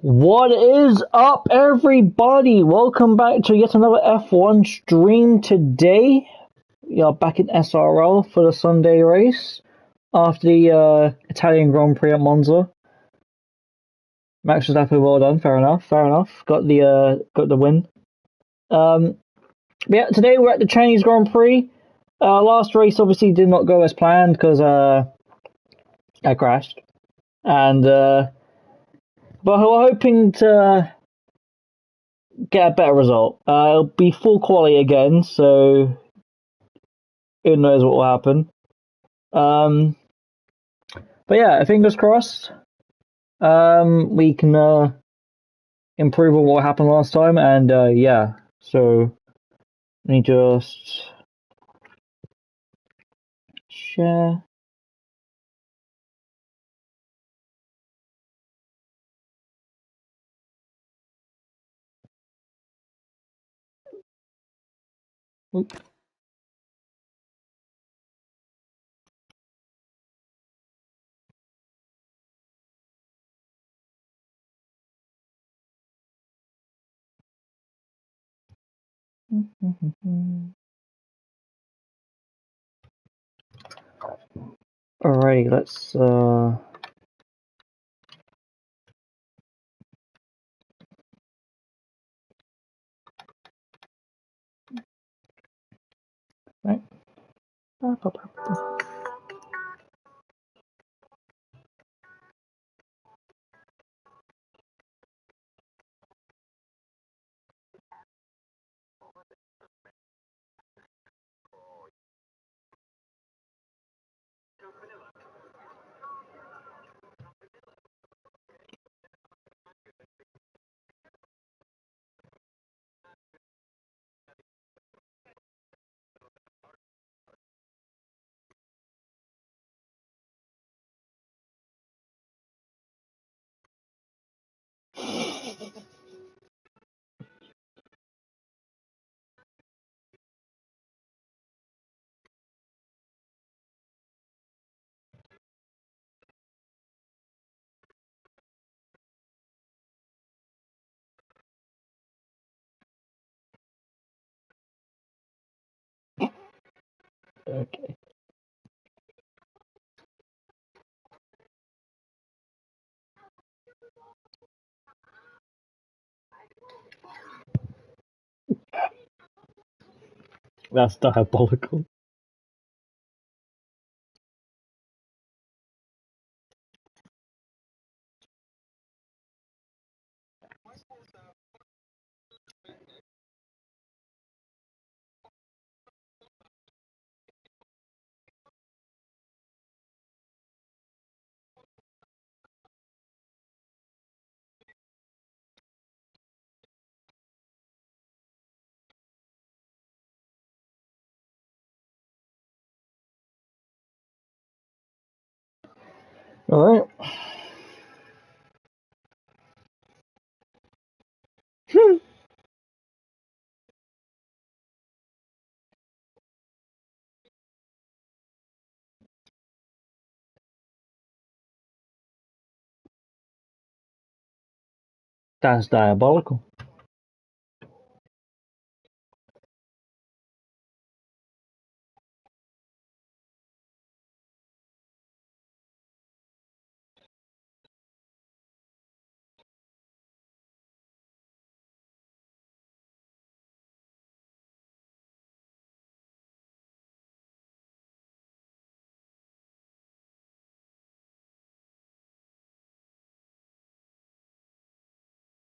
What is up, everybody? Welcome back to yet another F1 stream today. We are back in SRL for the Sunday race after the Italian Grand Prix at Monza. Max Verstappen, well done. Fair enough. Got the win. Yeah, today we're at the Chinese Grand Prix. Last race obviously did not go as planned because I crashed, and but we're hoping to get a better result. It'll be full quality again, so who knows what will happen. But yeah, fingers crossed. We can improve on what happened last time, and yeah. So let me just share. Oop. Alrighty, let's right. Okay. That's diabolical. Alright. That's diabolical.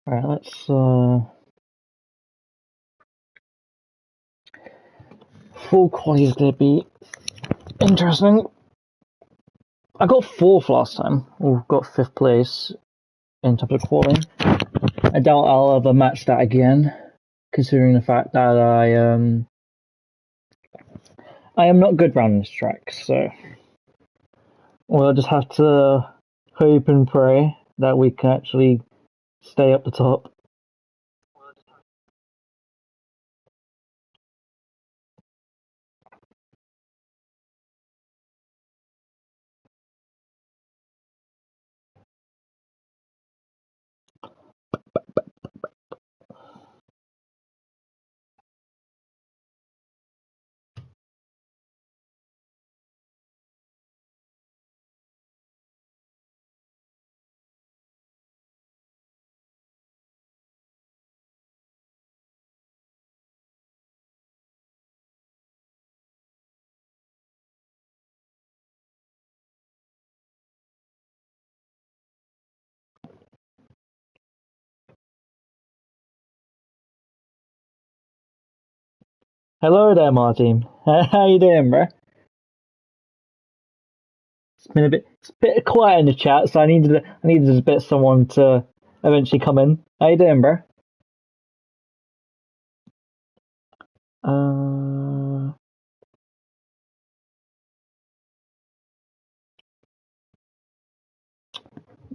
Alright, let's full quality is gonna be interesting. I got fourth last time. Or got fifth place in terms of quality. I doubt I'll ever match that again, considering the fact that I am not good round this track, so we'll just have to hope and pray that we can actually stay up the top. Hello there, Martin. How you doing, bro? It's a bit quiet in the chat, so I needed a bit someone to eventually come in. How you doing, bro? Uh,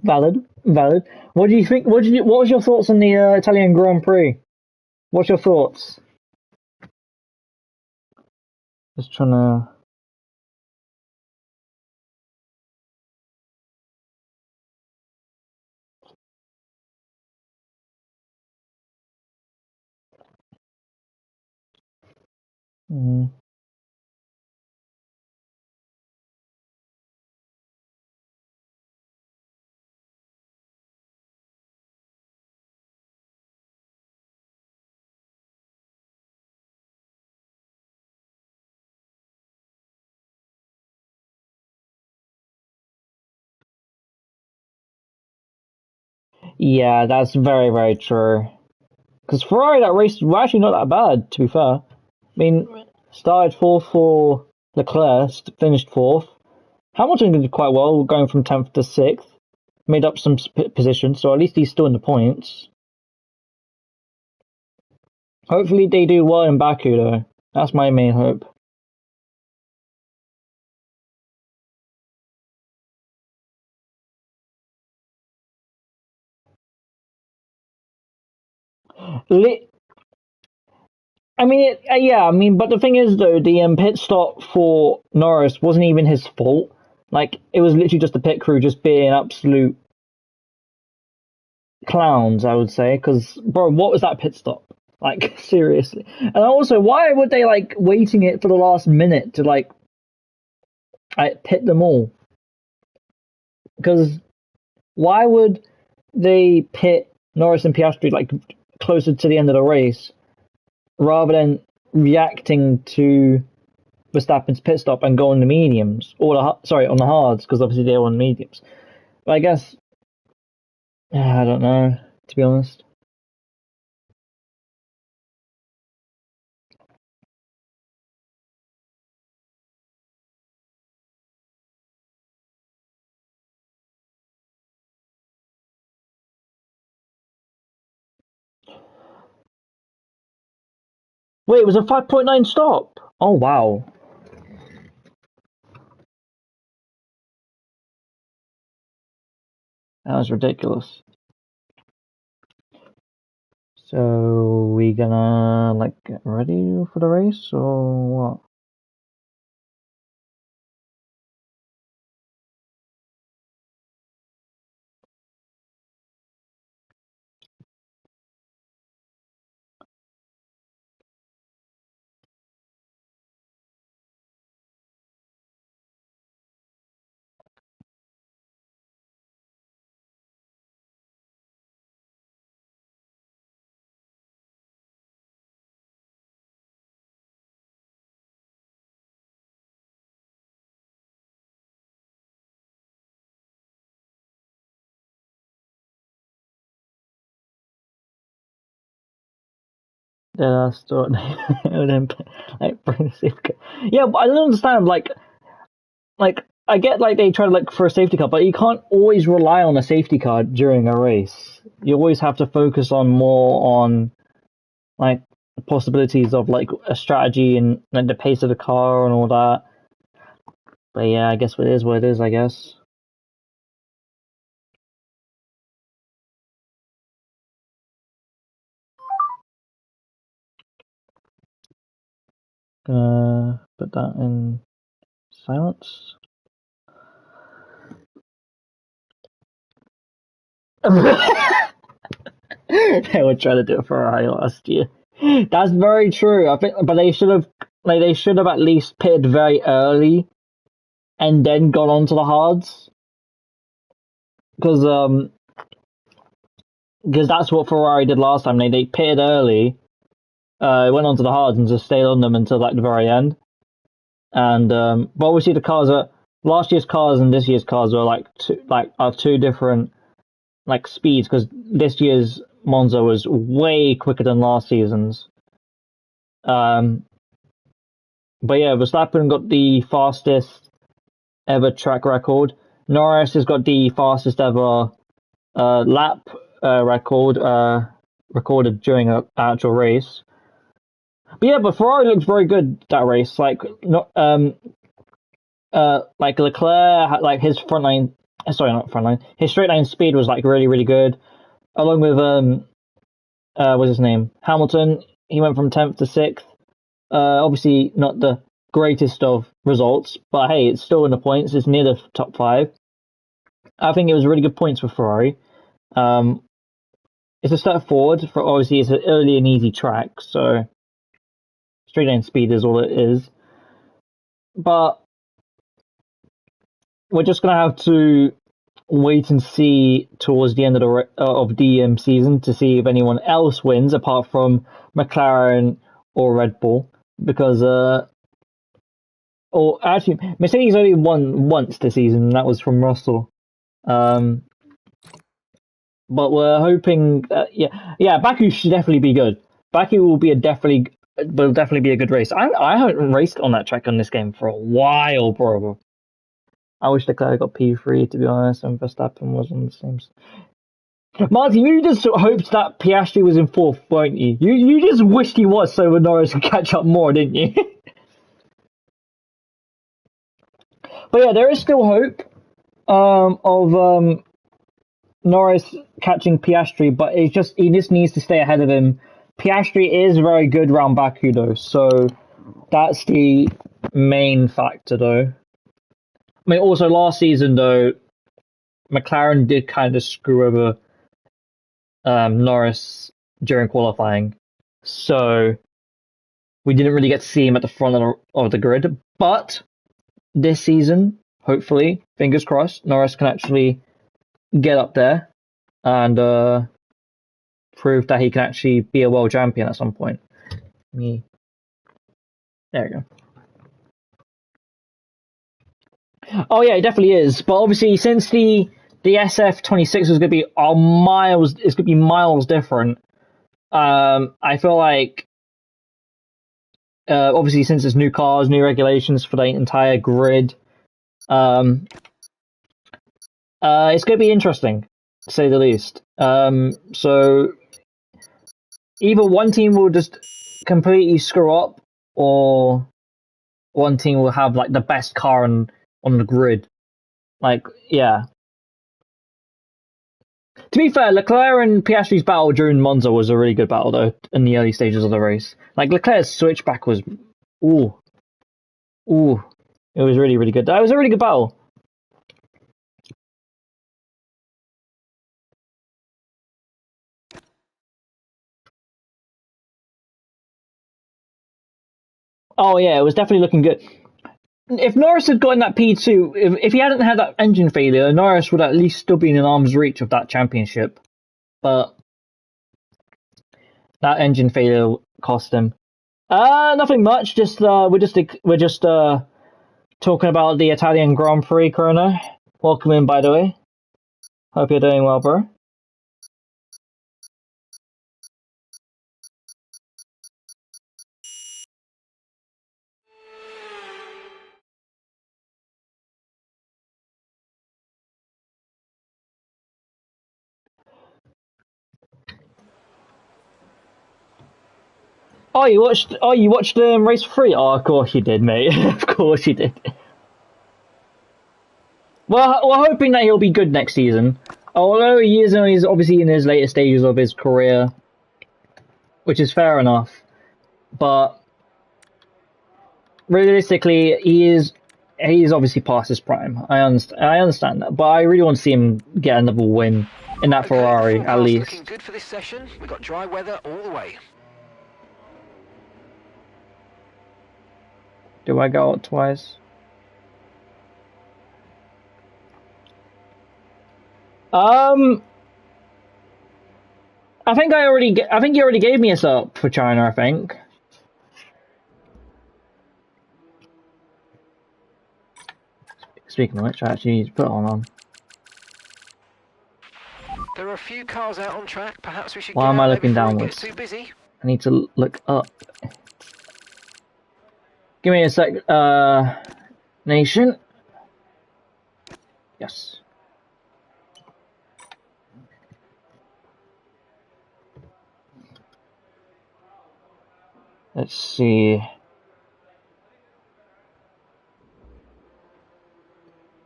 valid, valid. What do you think? What was your thoughts on the Italian Grand Prix? What's your thoughts? Just trying to. Mm, yeah, that's very, very true. Because Ferrari, that race were actually not that bad, to be fair. I mean, started fourth for Leclerc, finished fourth. Hamilton did quite well, going from 10th to 6th. Made up some positions, so at least he's still in the points. Hopefully they do well in Baku, though. That's my main hope. Li- yeah, I mean, but the thing is, though, the pit stop for Norris wasn't even his fault. Like, it was literally just the pit crew just being absolute clowns, I would say. Because, bro, what was that pit stop? Like, seriously. And also, why would they, like, waiting it for the last minute to, like pit them all? Because why would they pit Norris and Piastri, like, closer to the end of the race rather than reacting to Verstappen's pit stop and go on the mediums, or on the hards, because obviously they were on mediums. But I guess I don't know, to be honest. Wait, it was a 5.9 stop. Oh wow, that was ridiculous. So we gonna like get ready for the race or what? Yeah, that's still like bring the safety car. Yeah, but I don't understand. Like I get like they try to look for a safety car, but you can't always rely on a safety car during a race. You always have to focus on more on like the possibilities of like a strategy and like the pace of the car and all that. But yeah, I guess it is what it is. I guess. Gonna put that in silence. They were trying to do it for Ferrari last year. That's very true. I think, but they should have at least pitted very early and then gone on to the hards because because that's what Ferrari did last time. They pitted early, went on to the hards and just stayed on them until like the very end. And but obviously the cars are last year's cars and this year's cars are are two different like speeds because this year's Monza was way quicker than last season's. Um, But yeah, Verstappen got the fastest ever track record. Norris has got the fastest ever lap record recorded during an actual race. But yeah, but Ferrari looked very good that race. Like Leclerc, like his front line, sorry, not front line, his straight line speed was like really, really good. Along with what's his name, Hamilton, he went from 10th to 6th. Obviously not the greatest of results, but hey, it's still in the points. It's near the top 5. I think it was really good points for Ferrari. It's a step forward for obviously it's an early and easy track, so straight line speed is all it is. But we're just gonna have to wait and see towards the end of the season to see if anyone else wins apart from McLaren or Red Bull, because or actually Mercedes only won once this season, and that was from Russell. But we're hoping, yeah, Baku should definitely be good. Baku will definitely be a good race. I haven't raced on that track on this game for a while, bro. I wish Leclerc got P3 to be honest, and Verstappen was on the same. Martin, you just hoped that Piastri was in 4th, weren't you? You just wished he was so Norris could catch up more, didn't you? But yeah, there is still hope of Norris catching Piastri, but he just needs to stay ahead of him. Piastri is very good round Baku though, so that's the main factor though. I mean, also last season though, McLaren did kind of screw over Norris during qualifying, so we didn't really get to see him at the front of the grid. But this season, hopefully, fingers crossed, Norris can actually get up there and prove that he can actually be a world champion at some point. There we go. Oh yeah, it definitely is. But obviously, since the SF26 is going to be miles different. I feel like obviously since it's new cars, new regulations for the entire grid, it's going to be interesting to say the least. So either one team will just completely screw up, or one team will have like the best car on the grid. Like, yeah. To be fair, Leclerc and Piastri's battle during Monza was a really good battle, though, in the early stages of the race. Like, Leclerc's switchback was... Ooh. It was really, really good. That was a really good battle. Oh, yeah, it was definitely looking good. If Norris had gotten that P2, if he hadn't had that engine failure, Norris would at least still be in arm's reach of that championship. But that engine failure cost him. Nothing much. Just we're just talking about the Italian Grand Prix, Corona. Welcome in, by the way. Hope you're doing well, bro. Oh, you watched race 3? Oh, of course you did, mate. Of course you did. Well, we're hoping that he'll be good next season. Although he's obviously in his later stages of his career, which is fair enough. But realistically, he's obviously past his prime. I understand that, but I really want to see him get another win in that Ferrari at least. Looking good for this session. We've got dry weather all the way. Do I go out twice? I think you already gave me a setup for China, I think. Speaking of which, I actually need to put it on. There are a few cars out on track. Perhaps we should Why am I looking downwards? Too busy. I need to look up. Give me a sec. Nation. Yes. Let's see.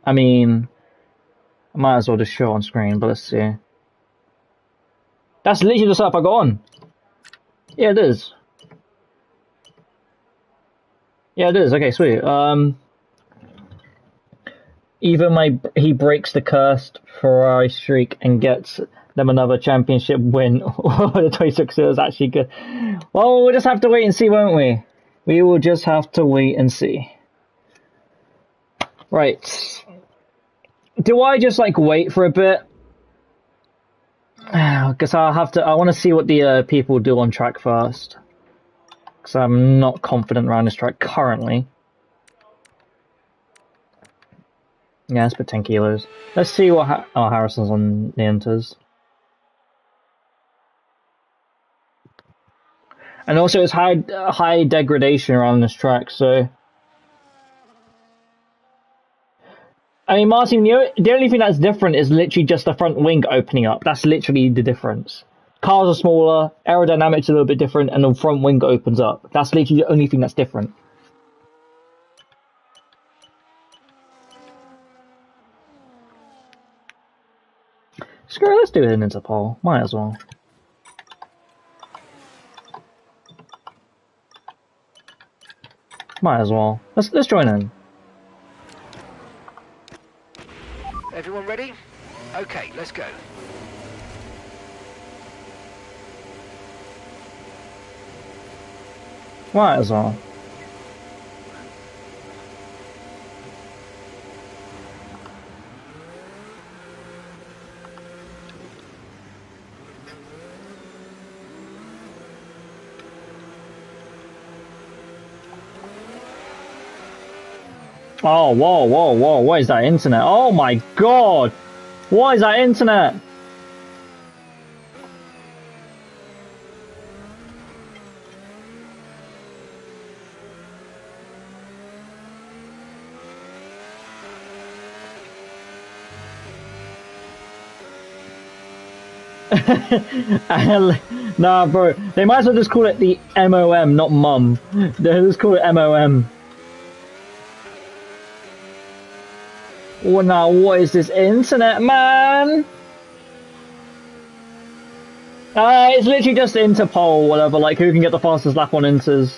I mean, I might as well just show on screen, but let's see. That's literally the setup I got on. Yeah, it is. Yeah, it is. Okay, sweet. Either he breaks the cursed Ferrari streak and gets them another championship win, or the 26 is actually good. Well, we'll just have to wait and see, won't we? We will just have to wait and see. Right. Do I just like wait for a bit? Because I want to see what the people do on track first. Because I'm not confident around this track currently. Yeah, let's put 10 kilos. Let's see what Harrison's on the enters. And also it's high degradation around this track, so... I mean, Martin, the only thing that's different is literally just the front wing opening up. That's literally the difference. Cars are smaller, aerodynamics are a little bit different, and the front wing opens up. That's literally the only thing that's different. Screw it, let's do it in Interpol. Might as well. Might as well. Let's join in. Everyone ready? Okay, let's go. Might as well. Oh, whoa, whoa, whoa, what is that internet? Oh my god! What is that internet? Nah, bro, they might as well just call it the MOM, not mum. They just call it MOM. Well, now, what is this internet, man? It's literally just Interpol, whatever, like who can get the fastest lap on Inters.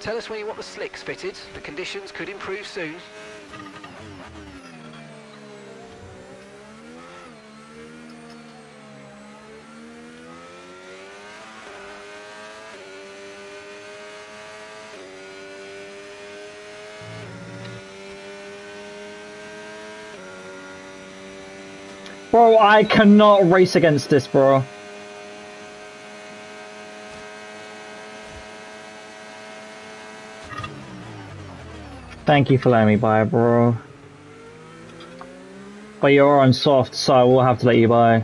Tell us when you want the slicks fitted. The conditions could improve soon. Bro, I cannot race against this, bro. Thank you for letting me buy, bro. But you're on soft, so I will have to let you buy.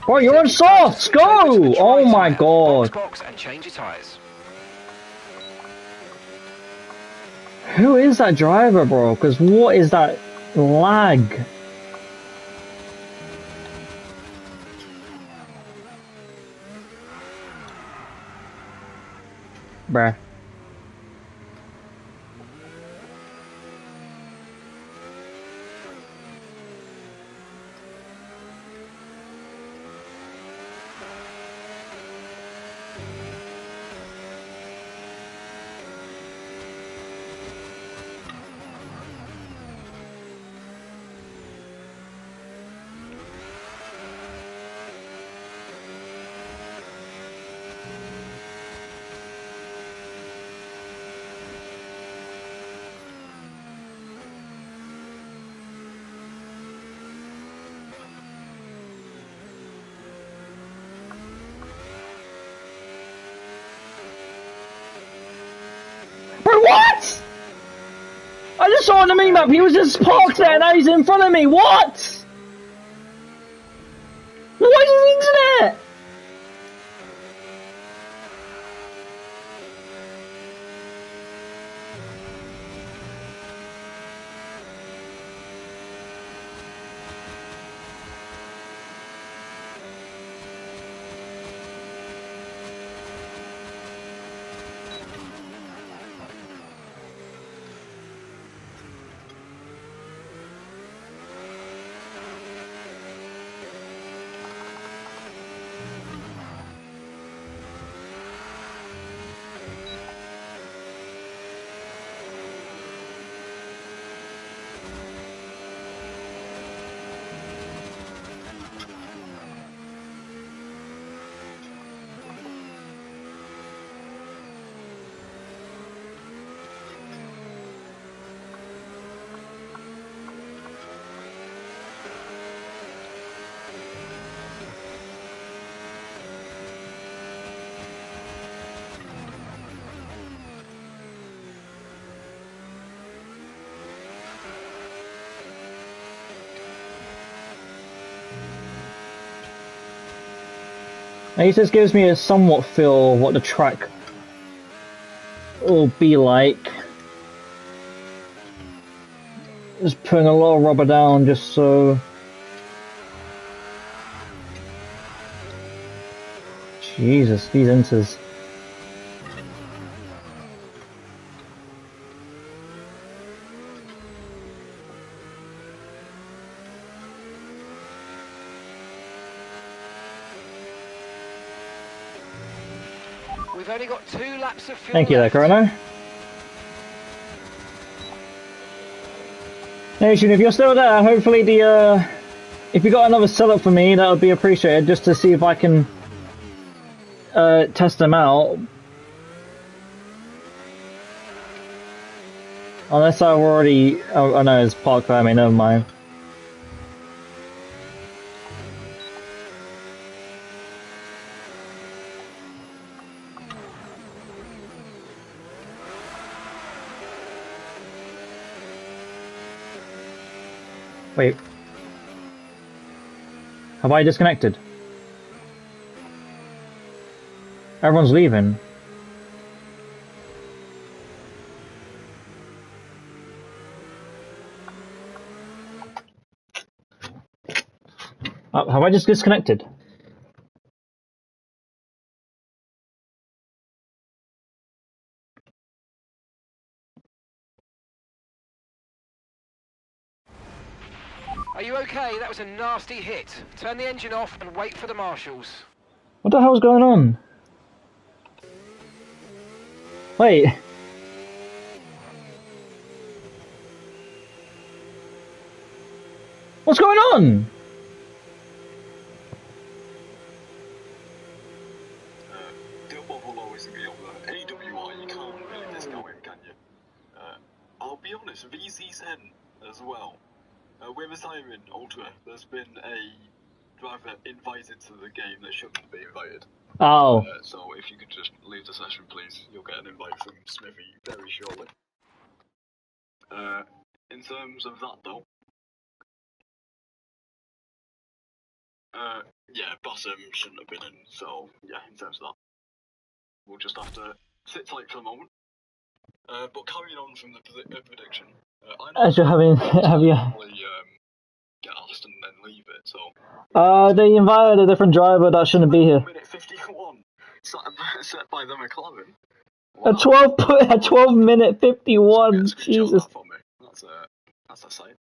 Bro, you're on softs! Go! Oh my god. Box and change your tyres. Who is that driver, bro? Because what is that lag? Bruh. I just saw on the mini map he was just parked there, now he's in front of me. What? What is his internet? He just gives me a somewhat feel what the track will be like. Just putting a lot of rubber down just so... Jesus, these enters. We've only got 2 laps of fuel Thank you there, left. Chrono. Nation, if you're still there, hopefully the if you got another setup for me, that would be appreciated, just to see if I can test them out. Unless I've already... Oh no, it's parked by me, never mind. Wait. Have I disconnected? Everyone's leaving. Have I just disconnected? Are you okay? That was a nasty hit. Turn the engine off and wait for the marshals. What the hell's going on? Wait. What's going on? Dilbot will always be on the AWR, you can't really discount him, can you? I'll be honest, VC10 as well. With retiring Ultra, there's been a driver invited to the game that shouldn't be invited. Oh. So if you could just leave the session, please, you'll get an invite from Smithy very shortly. In terms of that, though, yeah, Bassam shouldn't have been in, so yeah, in terms of that, we'll just have to sit tight for a moment. But carrying on from the prediction, I know As you're having, have you? Get asked and then leave it, so... They invited a different driver that shouldn't be here. Minute 51, set by the McLaren. Wow. A 12 minute 51, Jesus. For me. That's a sight.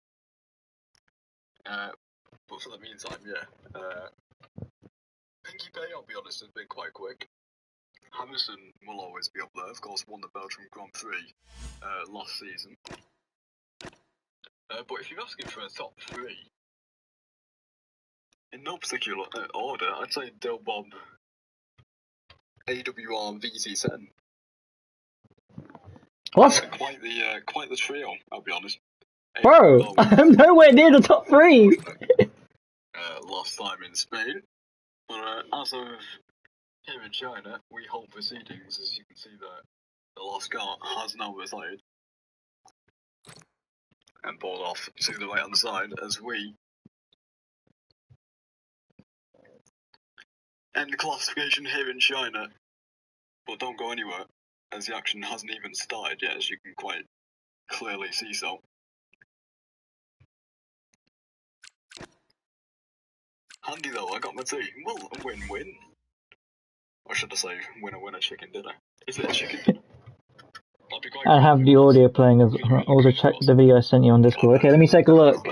But for the meantime, yeah. Pinky Bay, I'll be honest, has been quite quick. Hamilton will always be up there, of course, won the Belgium Grand Prix last season. But if you're asking for a top 3, in no particular order, I'd say Del Bob, AWR, and VC10. What? Quite the trio, I'll be honest. Bro, I'm nowhere near the top 3! Last time in Spain. But as of here in China, we hold proceedings. As you can see, the last car has now retired. and pulled off to the right hand side as we end the classification here in China. But don't go anywhere, as the action hasn't even started yet, as you can quite clearly see so. Handy though, I got my tea. Well, a win-win. Or should I say, winner-winner chicken dinner. Is it a chicken dinner? I have the audio playing. I've also checked the video I sent you on Discord. Okay, let me take a look.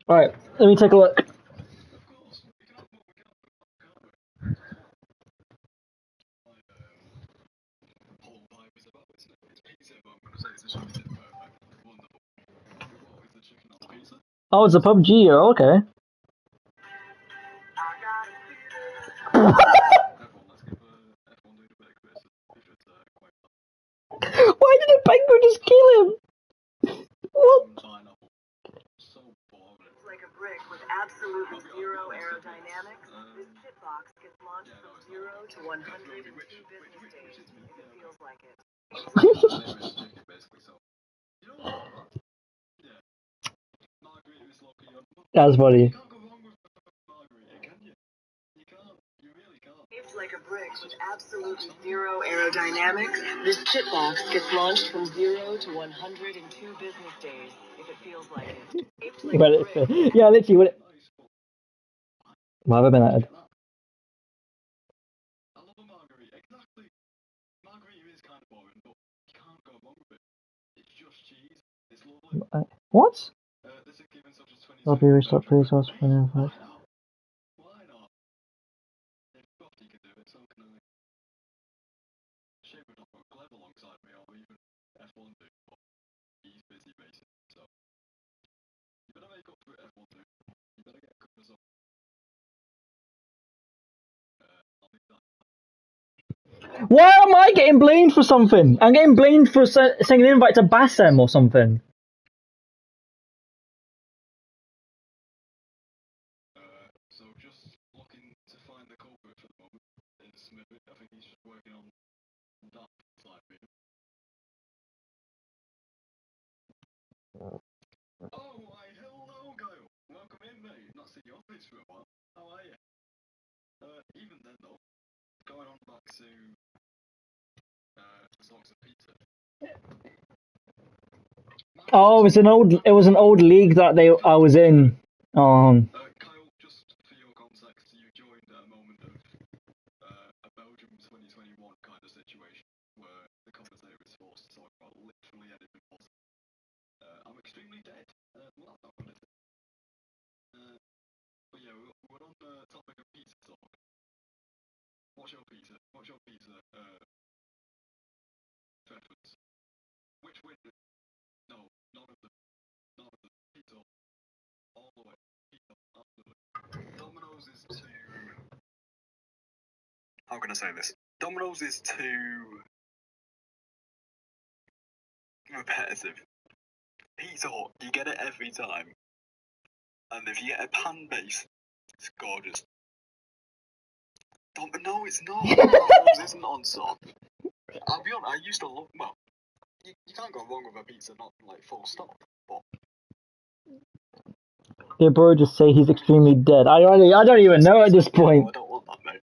Alright, let me take a look. Oh, it's a PUBG, okay. Why did the penguin just kill him? What? Like a brick with absolutely zero aerodynamics, this chip box gets launched from 0 to 100 in 2 business days, if it feels like it. That's funny. It's like a brick with absolutely zero aerodynamics, this chip box gets launched from 0 to 100 in 2 business days, if it feels like it. It's like Well, a brick. yeah, literally. Why have I been added? What? I'll be restocked for this also for an invite. Why am I getting blamed for something? I'm getting blamed for sending an invite to Bassem or something. So just looking to find the culprit for the moment is Smith. I think he's just working on that side of it. Oh, why, hello, Kyle. Welcome in, mate. Not seen your face for a while. How are you? Even then, though, going on back to songs of pizza. Oh, it was an old league that I was in. Kyle, just for your context, you joined at a moment of a Belgium 2021 kind of situation where the commentator is forced to talk about literally anything possible. I'm extremely dead. Well, that's not good, is it? But yeah, we're on the topic of pizza talk. What's your pizza? What's your pizza preference? Which window? No, none of them. None of them. Pizza. All the way. Pizza. Absolutely. Domino's is too... How can I say this? Domino's is too... repetitive. Pizza Hut, you get it every time. And if you get a pan base, it's gorgeous. No, it's not. Domino's isn't on top. I'll be honest, I used to love... Well, you can't go wrong with a pizza, not like full stop. But Yeah, bro, just say he's extremely dead. I don't even know at this point. I don't want that, mate.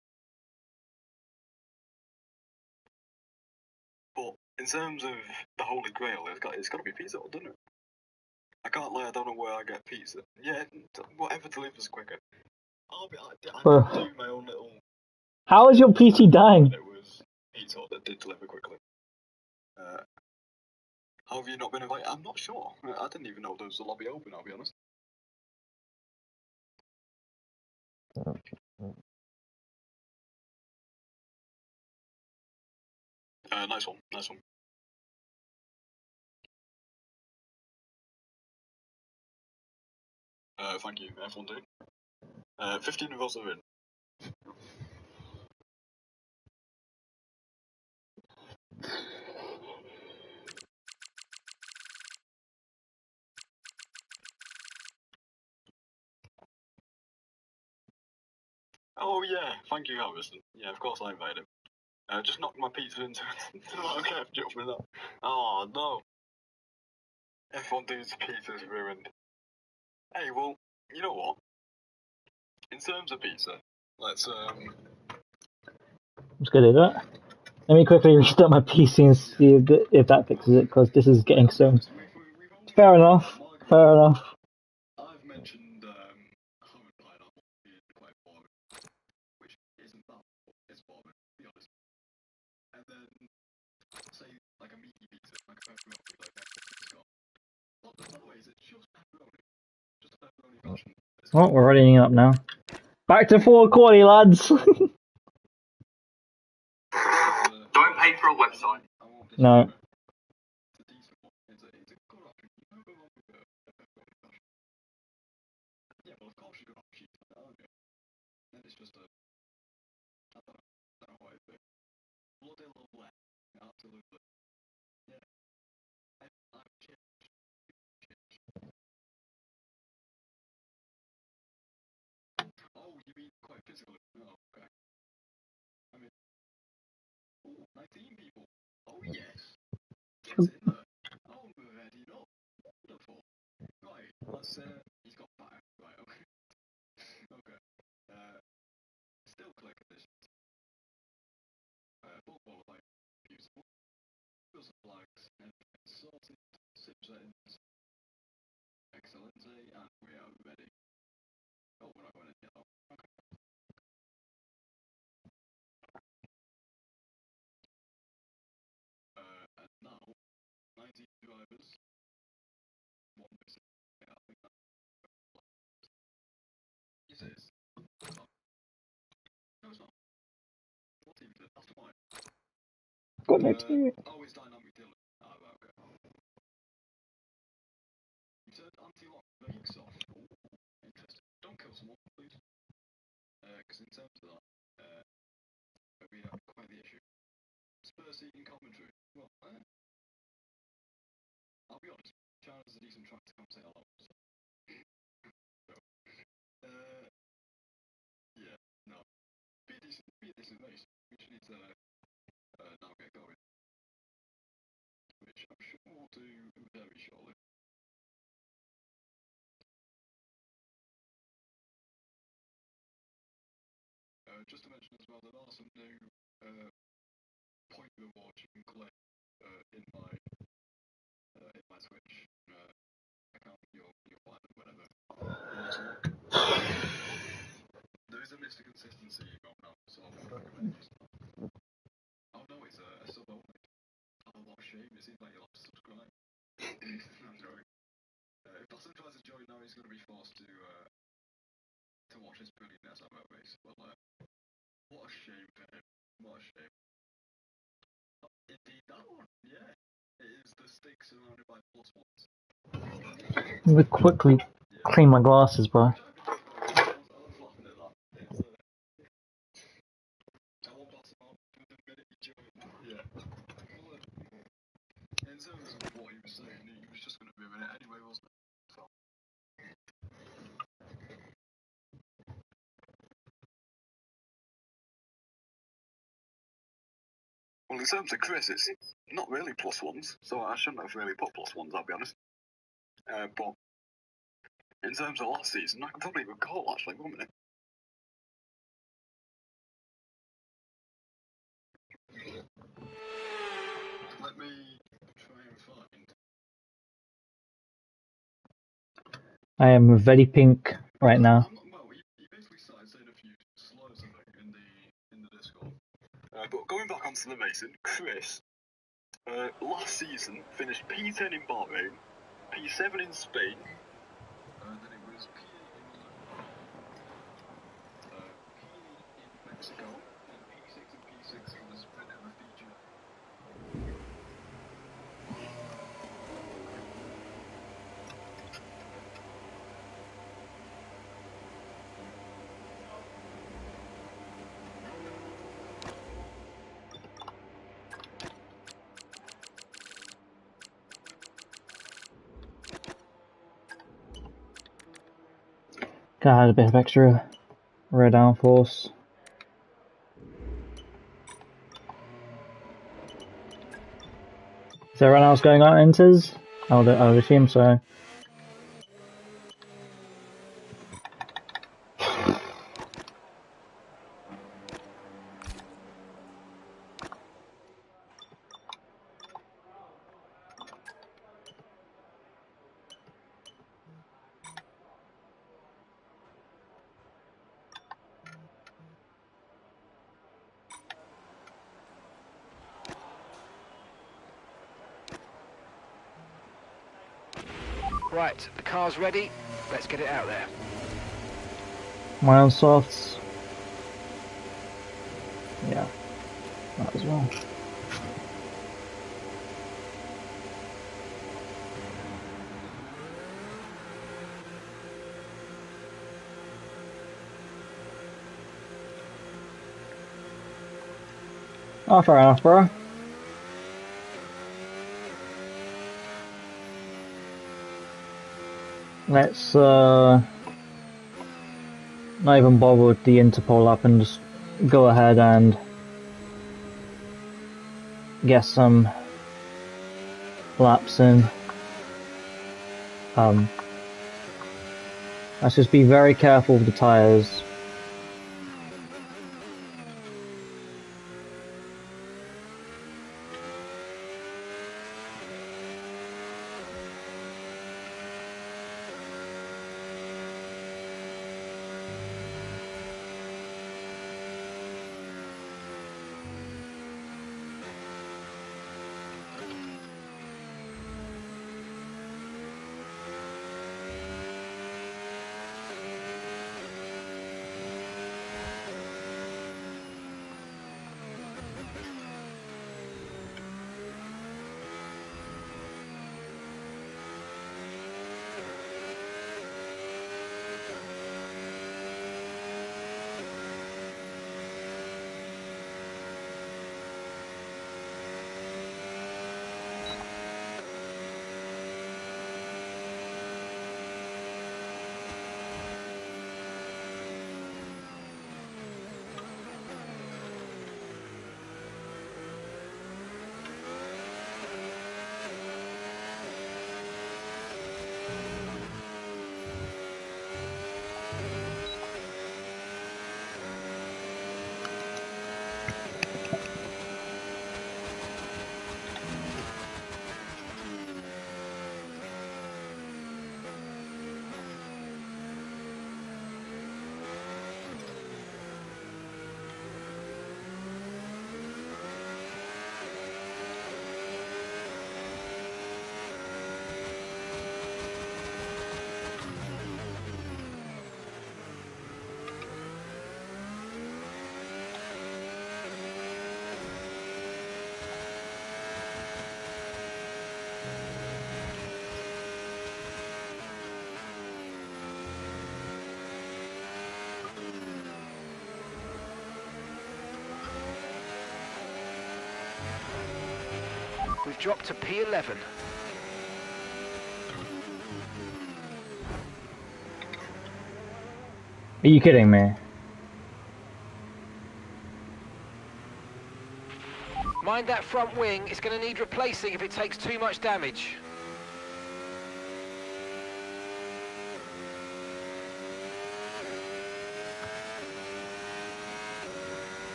But in terms of the Holy Grail, it's got to be Pizza Hut, doesn't it? I can't lie, I don't know where I get pizza. Yeah, whatever delivers quicker. I do my own little... How is your PC dying? It was Pizza Hut that did deliver quickly. How have you not been invited? I'm not sure. I didn't even know there was a lobby open, I'll be honest. Nice one, nice one. Thank you, F1 dude. 15 of us are in. Oh yeah, thank you, Harrison. Yeah, of course I invited him. Just knocked my pizza into the ketchup with that. Oh no. F1 dude's pizza's ruined. Hey, well, you know what? In terms of pizza, let's gonna do that. Let me quickly restart my PC and see if that fixes it, because this is getting so... Fair enough. Fair enough. I've mentioned ham and pineapple being quite boring, which isn't that, it's boring, to be honest. And then, say, like a meaty pizza, like a pepperoni, like it's got. Well, by the way, is it just pepperoni? Just a pepperoni version? Oh, we're running up now. Back to full quality, lads! Don't pay for a website. No. It's a decent one. It's a good option. You know go wrong with a pepperoni version. Yeah, well, of course you can have cheese on it, aren't you? Then it's just a... I don't know what it'd be. Bloody lovely. Absolutely. Yeah. I'm changed. Oh, you mean quite physically? Oh, okay. I mean... Oh, 19 people. Oh, yes. It's in there. Oh, ready up. Wonderful. Right, let's, he's got fire. Right, okay. Okay. Still click additions. Full ball like usable. Feels flags and sorted. Sim settings. Excellency, and we are ready. Oh, we're not going in yet. Okay. And now, 19 drivers. One missing. Yeah, I think that is it. No, it's not. What team is it? After mine. Got no team. Oh, it's dynamic Dylan. Ah, right, okay. You turned anti-lock brakes off. Ooh, interesting. Don't kill someone, please. Because in terms of that, we have quite the issue. Spurs seating commentary. Well, I'll be honest. China's a decent track to commentate a lot. So. Yeah, no. Be a decent race. We just need to now get going. Which I'm sure we'll do very shortly. Just to mention as well, there are some new point rewards you can collect in my Twitch account, your file, whatever. There is a list of consistency you got now, so I would recommend you start. Oh no, it's a sub only. Oh, what a shame, it seems like you'll have to subscribe. I'm joking. If Bassam tries to join now, he's going to be forced to watch this brilliant SRL race. But what a shame for him. What a shame. Indeed, that one, yeah. It is the stick surrounded by plus ones. Let me quickly clean my glasses, bro. I was laughing at that. I want Bassam out from the minute he joined. Yeah. Well, in terms of what he was saying, he was just going to ruin it anyway, wasn't it? So. Well, in terms of Chris, it's not really plus ones, so I shouldn't have really put plus ones, I'll be honest. But in terms of last season, I can probably recall actually, 1 minute. Let me try and find. I am very pink right now. Well, he basically started saying a few slurs in the Discord. But going back onto the racing, Chris, last season finished P10 in Bahrain, P7 in Spain, then it was P8 in Mexico, and P6 and P6 for the sprint and the feature. Got a bit of extra rear downforce. Is everyone else going on enters? I would assume so. Right, the car's ready. Let's get it out there. My own softs. Yeah, might as well. Oh, fair enough, bro. Let's not even bother with the interpol up and just go ahead and get some laps in. Let's just be very careful with the tyres. We've dropped to P11. Are you kidding me? Mind that front wing, it's going to need replacing if it takes too much damage.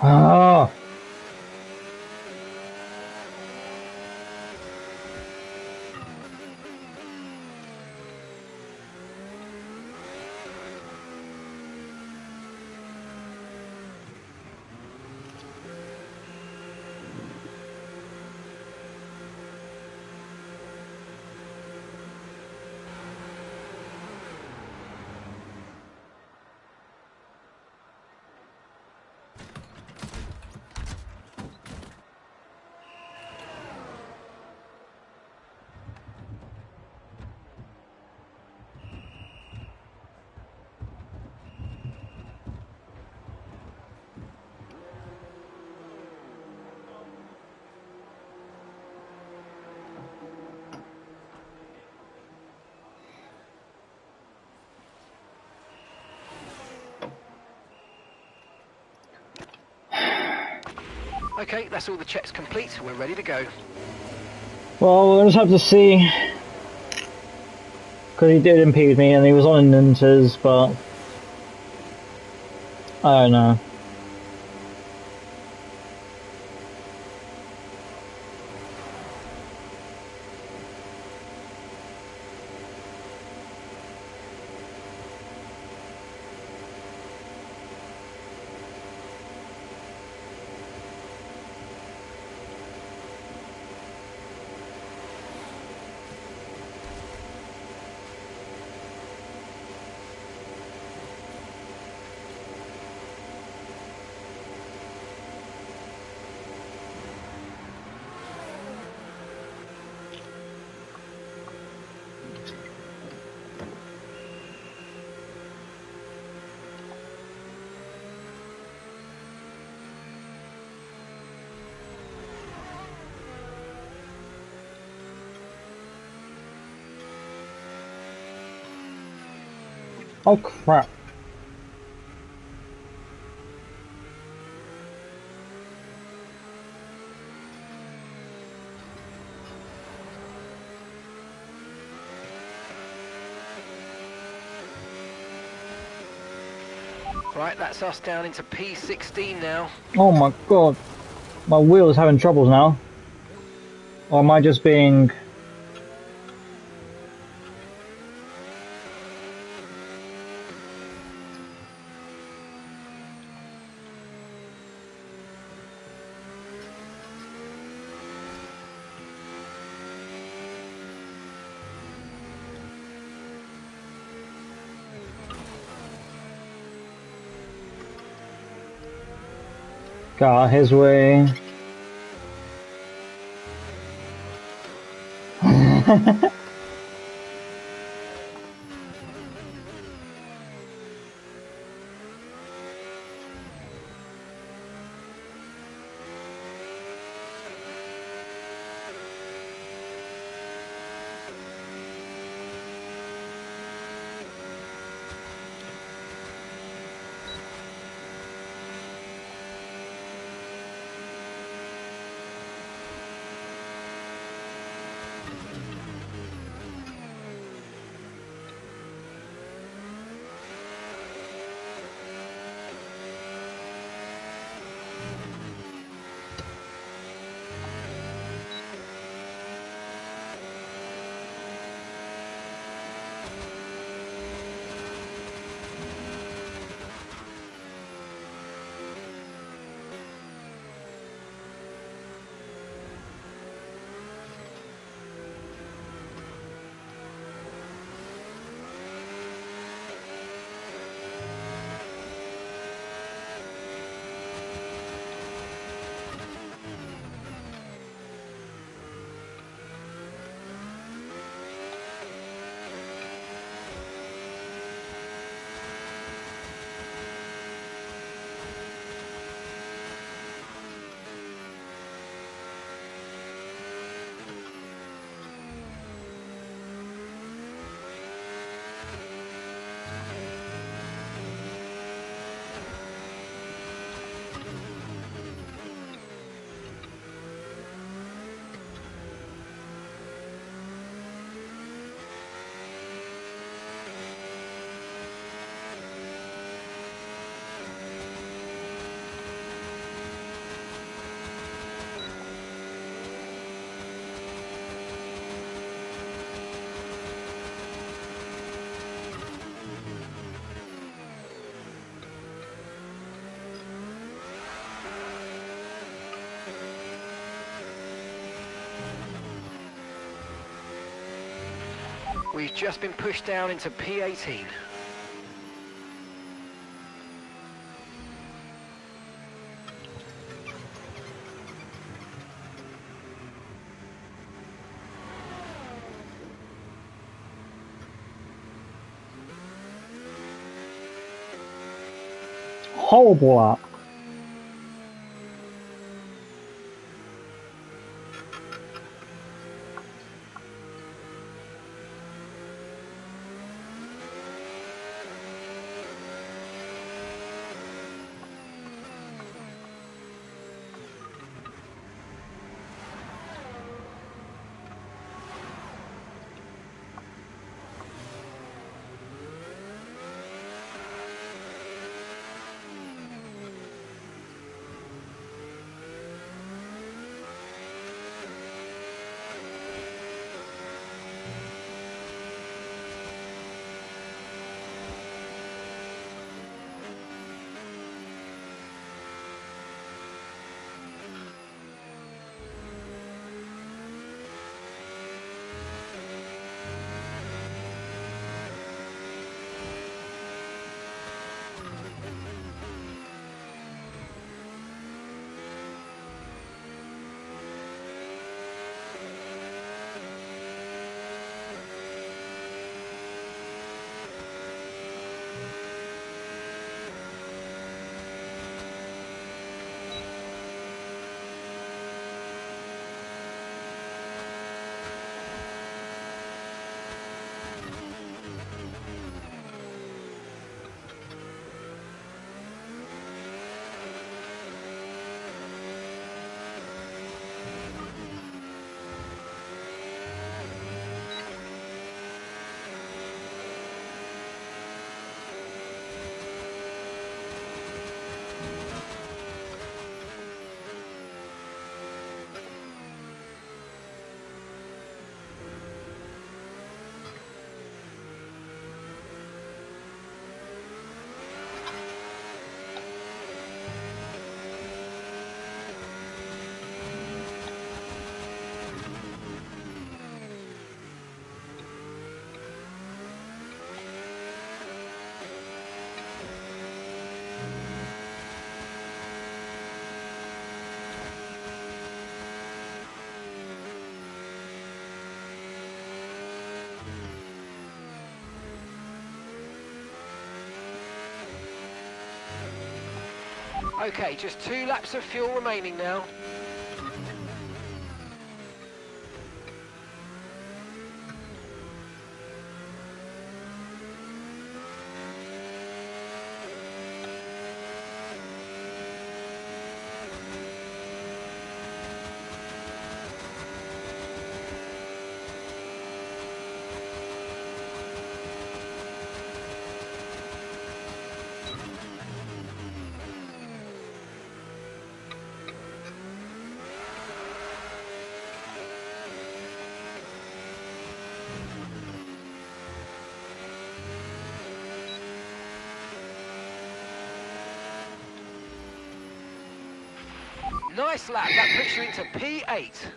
Oh. Okay, that's all the checks complete. We're ready to go. Well, we'll just have to see. Because he did impede me and he was on inters, but I don't know. Oh crap. Right, that's us down into P16 now. Oh my god. My wheel's having troubles now. Or am I just being... Got his way. We've just been pushed down into P18. Horrible at. Okay, just 2 laps of fuel remaining now. Nice lap, that puts you into P8.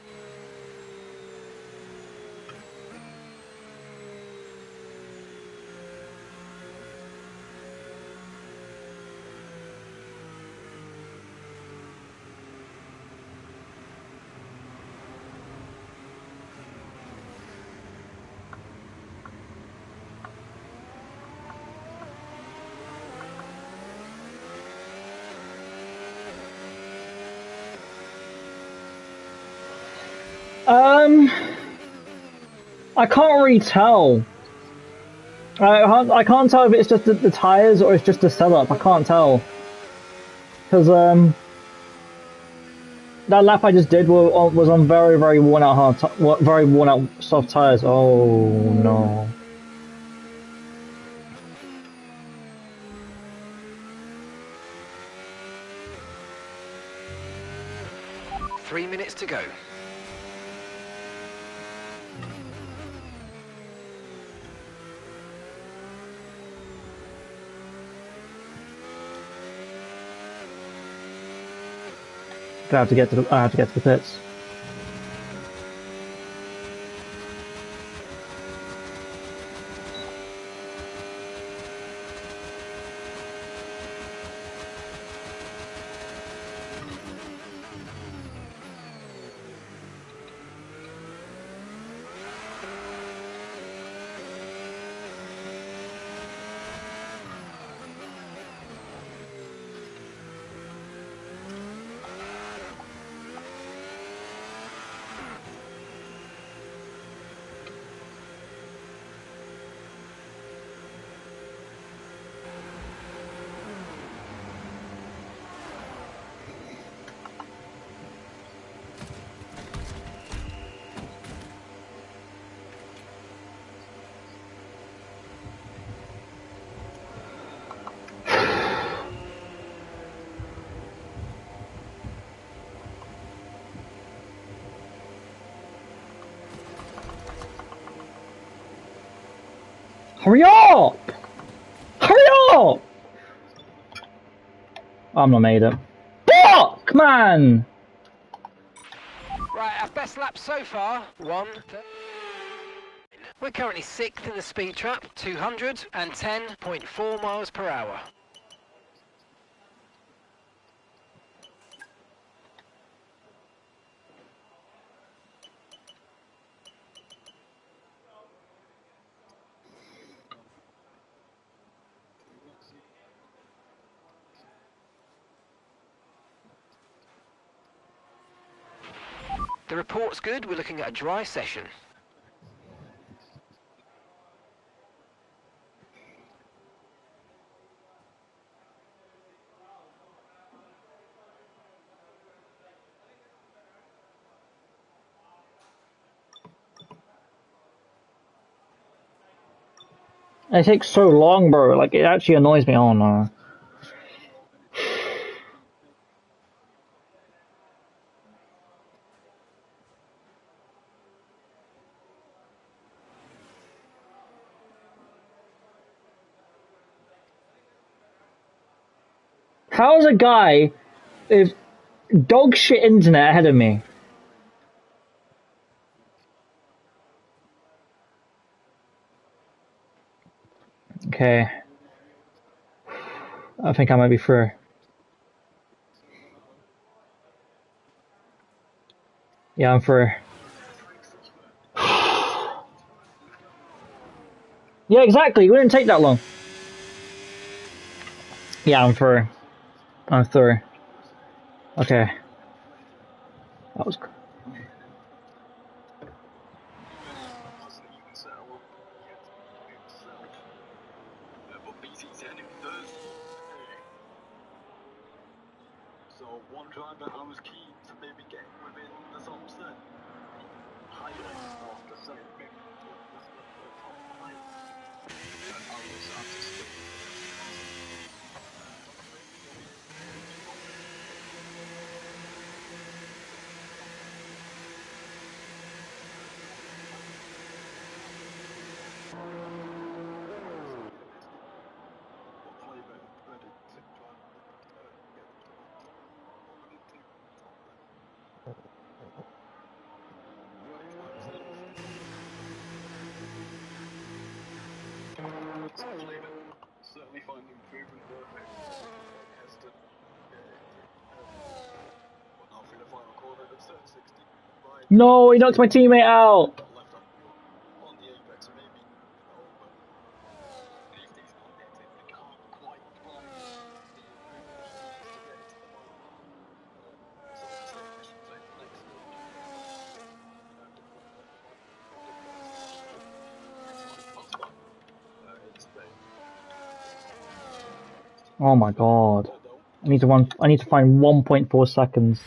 I can't really tell. I can't tell if it's just the tires or it's just the setup. I can't tell. Because that lap I just did was on very worn out very worn out soft tires. Oh no. Three minutes to go. I have to get to the pits. Hurry up! Hurry up! I'm not made it. Fuck, man! Right, our best lap so far, 1. We're currently 6th in the speed trap, 210.4 miles per hour. The report's good. We're looking at a dry session. It takes so long, bro. Like, it actually annoys me. Oh no. How's a guy with dog shit internet ahead of me? Okay. I think I might be through. Yeah, I'm through. Yeah, exactly. It wouldn't take that long. Yeah, I'm through. I'm through. Okay. That was. Hasn't even settled up yet himself. But BT10 in third. So one driver I was keen to maybe get within the top 10. Highlights of the second top 5. And I was anticipating. Certainly find the improvement perfect. Heston. But now through the final corner of turn 60. Right. No, he knocked my teammate out. Left on the apex, maybe over. If he's not getting it, we can't quite find the improvement he needs to get into the final. Sorry, stage, I should say. Next stage. Oh my god. I need to run. I need to find 1.4 seconds.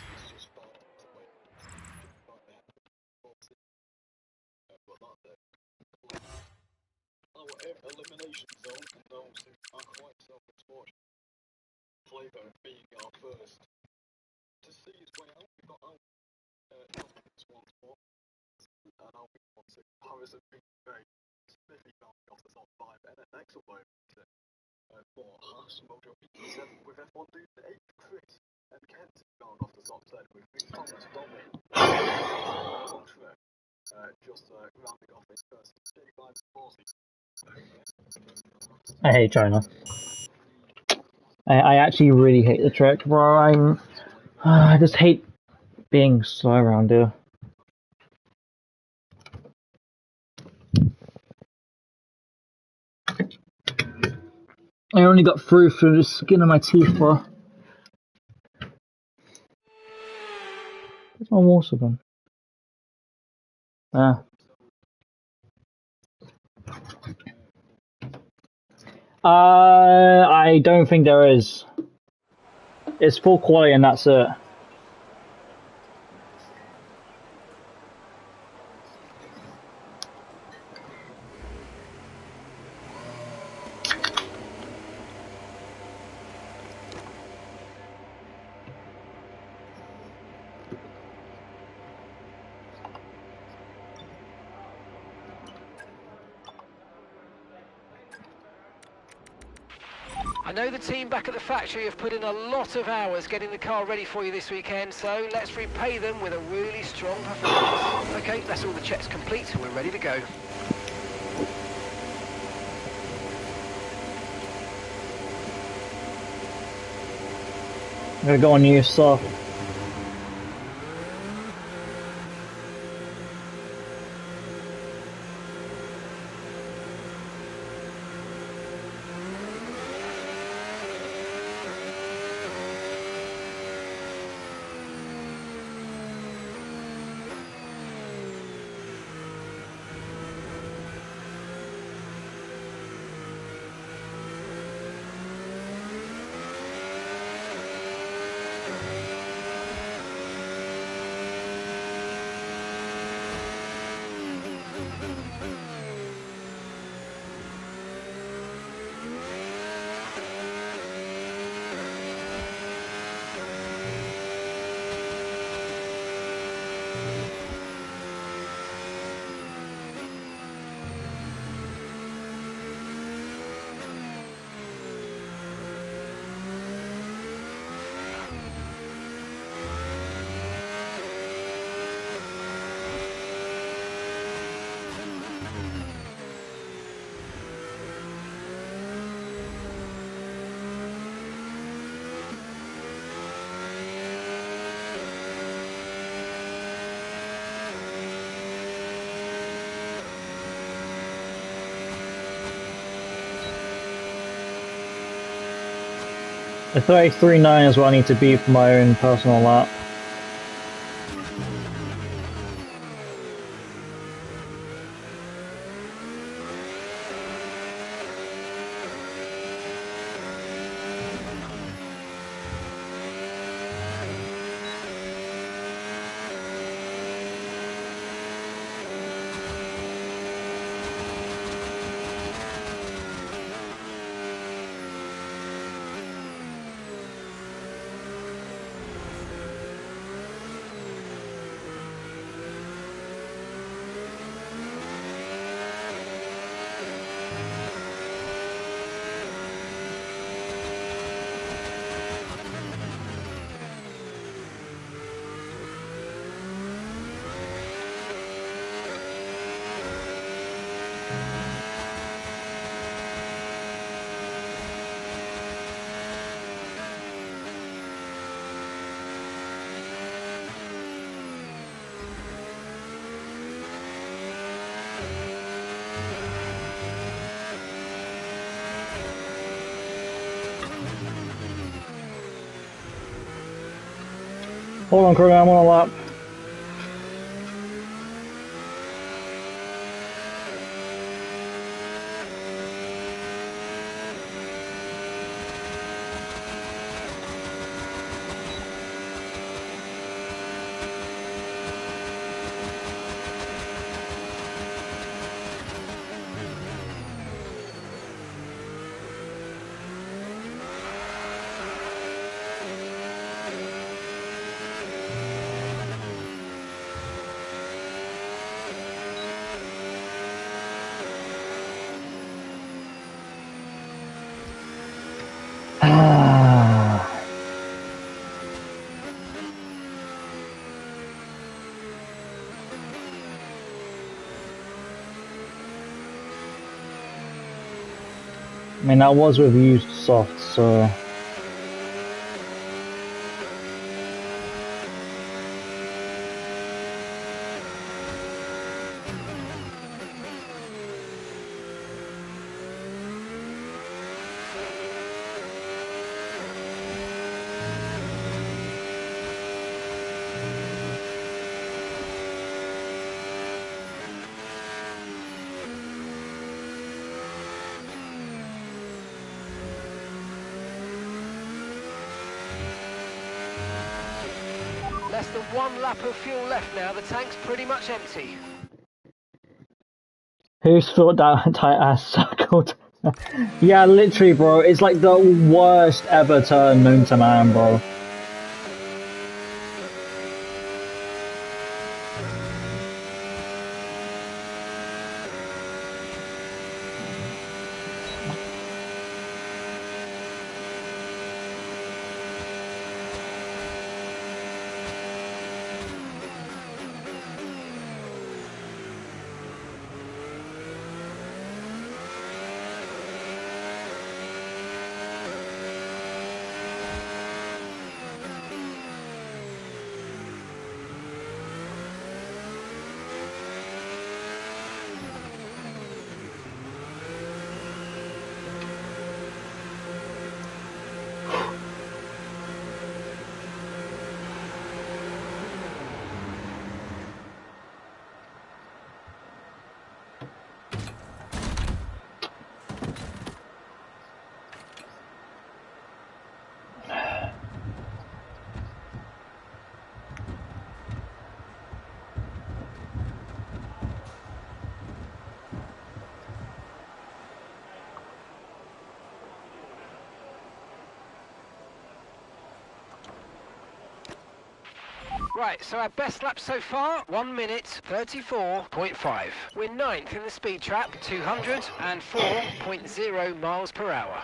Elimination zone and those who are quite self-exploring. Flavor being our first to see his way out. We've got our once more, and now we want to Harrison being very sniffy bounding off the top 5, and an excellent way for Haas, Mojo BT7 with F1 doing 8, Chris and Kent bound off the top 10 with Thomas Dominic. Just rounding off his first 35 40. I hate China. I actually really hate the track, bro. I just hate being slow around here. I only got through the skin of my teeth, bro. Where's my water gone? Ah. I don't think there is. It's full quality and that's it. I know the team back at the factory have put in a lot of hours getting the car ready for you this weekend, so let's repay them with a really strong performance. Okay, that's all the checks complete. We're ready to go. I'm gonna go on new soft. The 33.9 is what I need to beat for my own personal lap. Hold on, Kroger, I'm on a lap. I mean, that was with used soft, so... Less than 1 lap of fuel left now. The tank's pretty much empty. Who's thought that tight ass circled? Yeah, literally, bro. It's like the worst ever turn known to man, bro. Right, so our best lap so far, 1 minute 34.5. We're 9th in the speed trap, 204.0 miles per hour.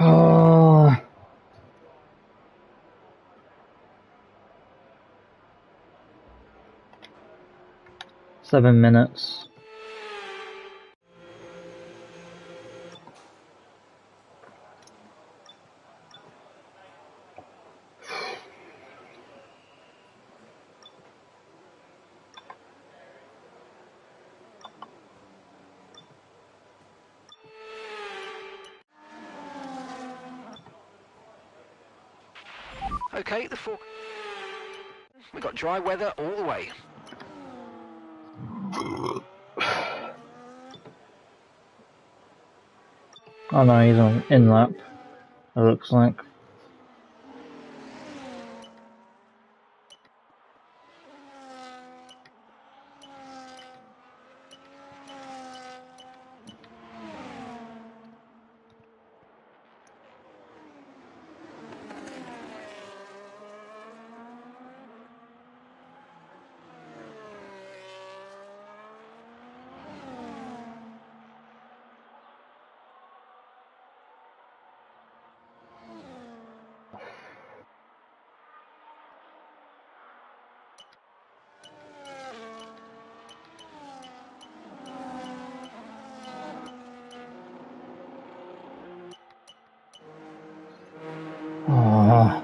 Oh, 7 minutes. Okay, we've got dry weather all the way. Oh no, he's on in lap. It looks like. Oh.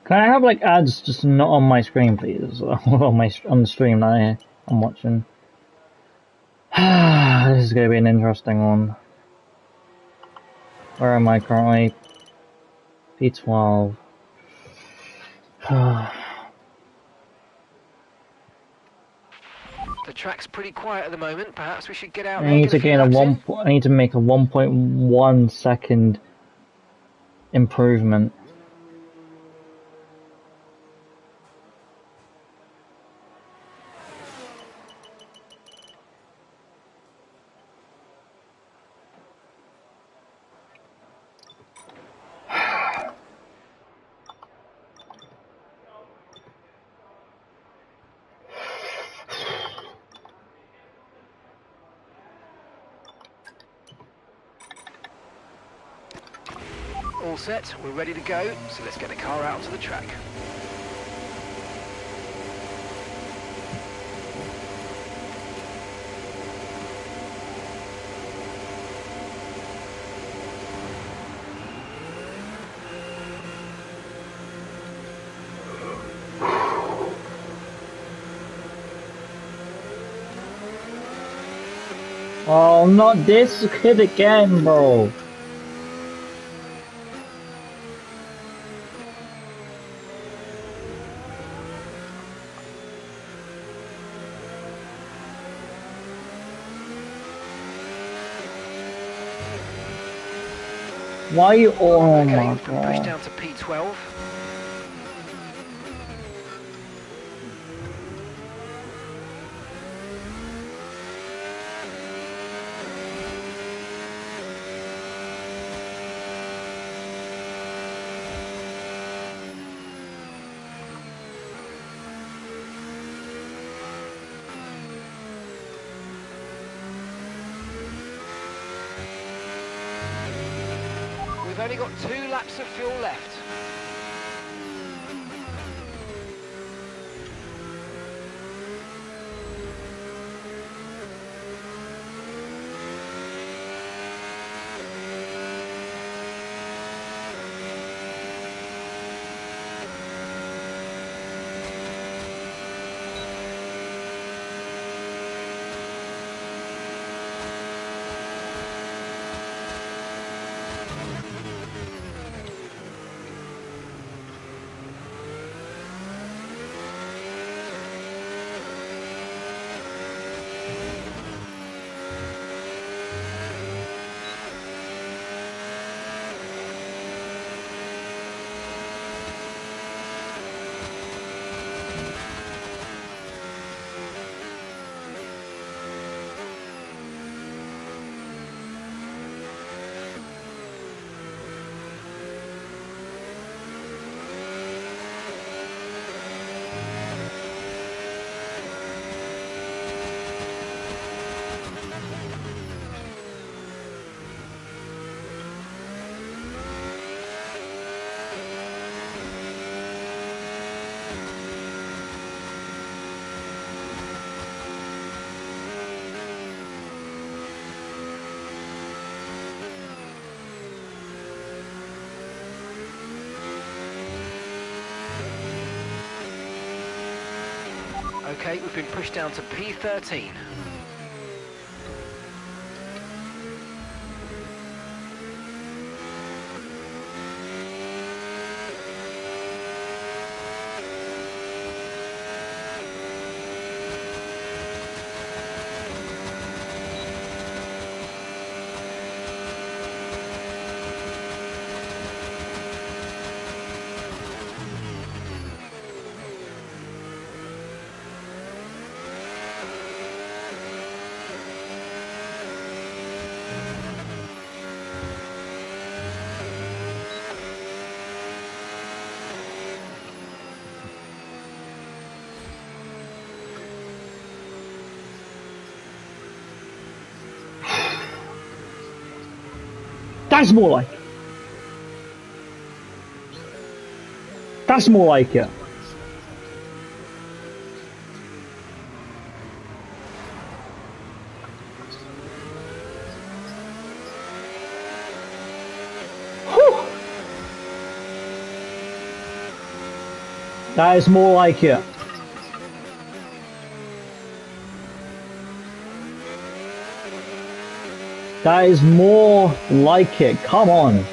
Can I have like ads just not on my screen, please? On the stream that I'm watching. This is going to be an interesting one. Where am I currently? P12. The track's pretty quiet at the moment. Perhaps we should get out I there. need to Get a few gain a laps one. in. I need to make a 1.1 second improvement. All set. We're ready to go. So let's get the car out to the track. Oh, not this kid again, bro. Why you? Oh Okay, my we've been pushed god. down to P12. We've only got 2 laps of fuel left. Okay, we've been pushed down to P13. That's more like it. That's more like it. Whew. That is more like it. That is more like it. Come on.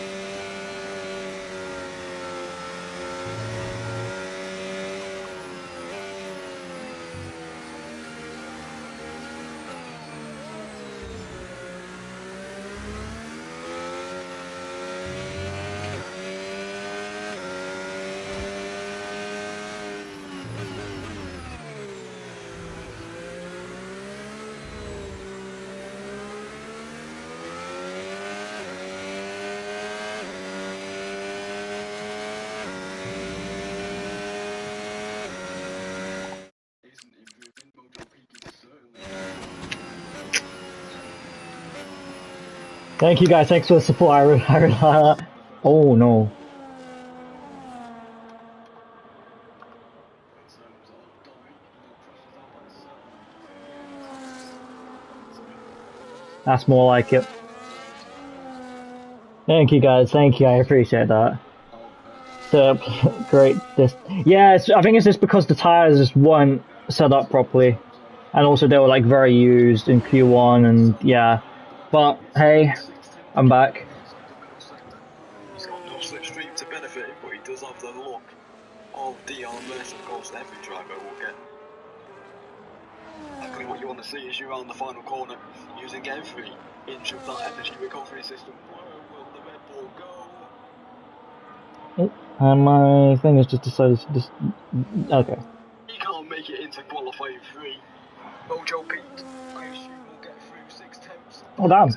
Thank you guys. Thanks for the support. Oh no. That's more like it. Thank you guys. Thank you. I appreciate that. So great. Yeah. I think it's just because the tires just weren't set up properly, and also they were like very used in Q1, and yeah. But hey, I'm back. He's got no slipstream to benefit him, but he does have the look of DRS, of course, every driver will get. Exactly what you want to see is you around the final corner using every inch of that energy recovery system. Where will the Red Bull go? And my thing is just decided to just okay. He can't make it into qualifying 3. Mojo Pete, I assume we'll get through 6 temps. Oh damn.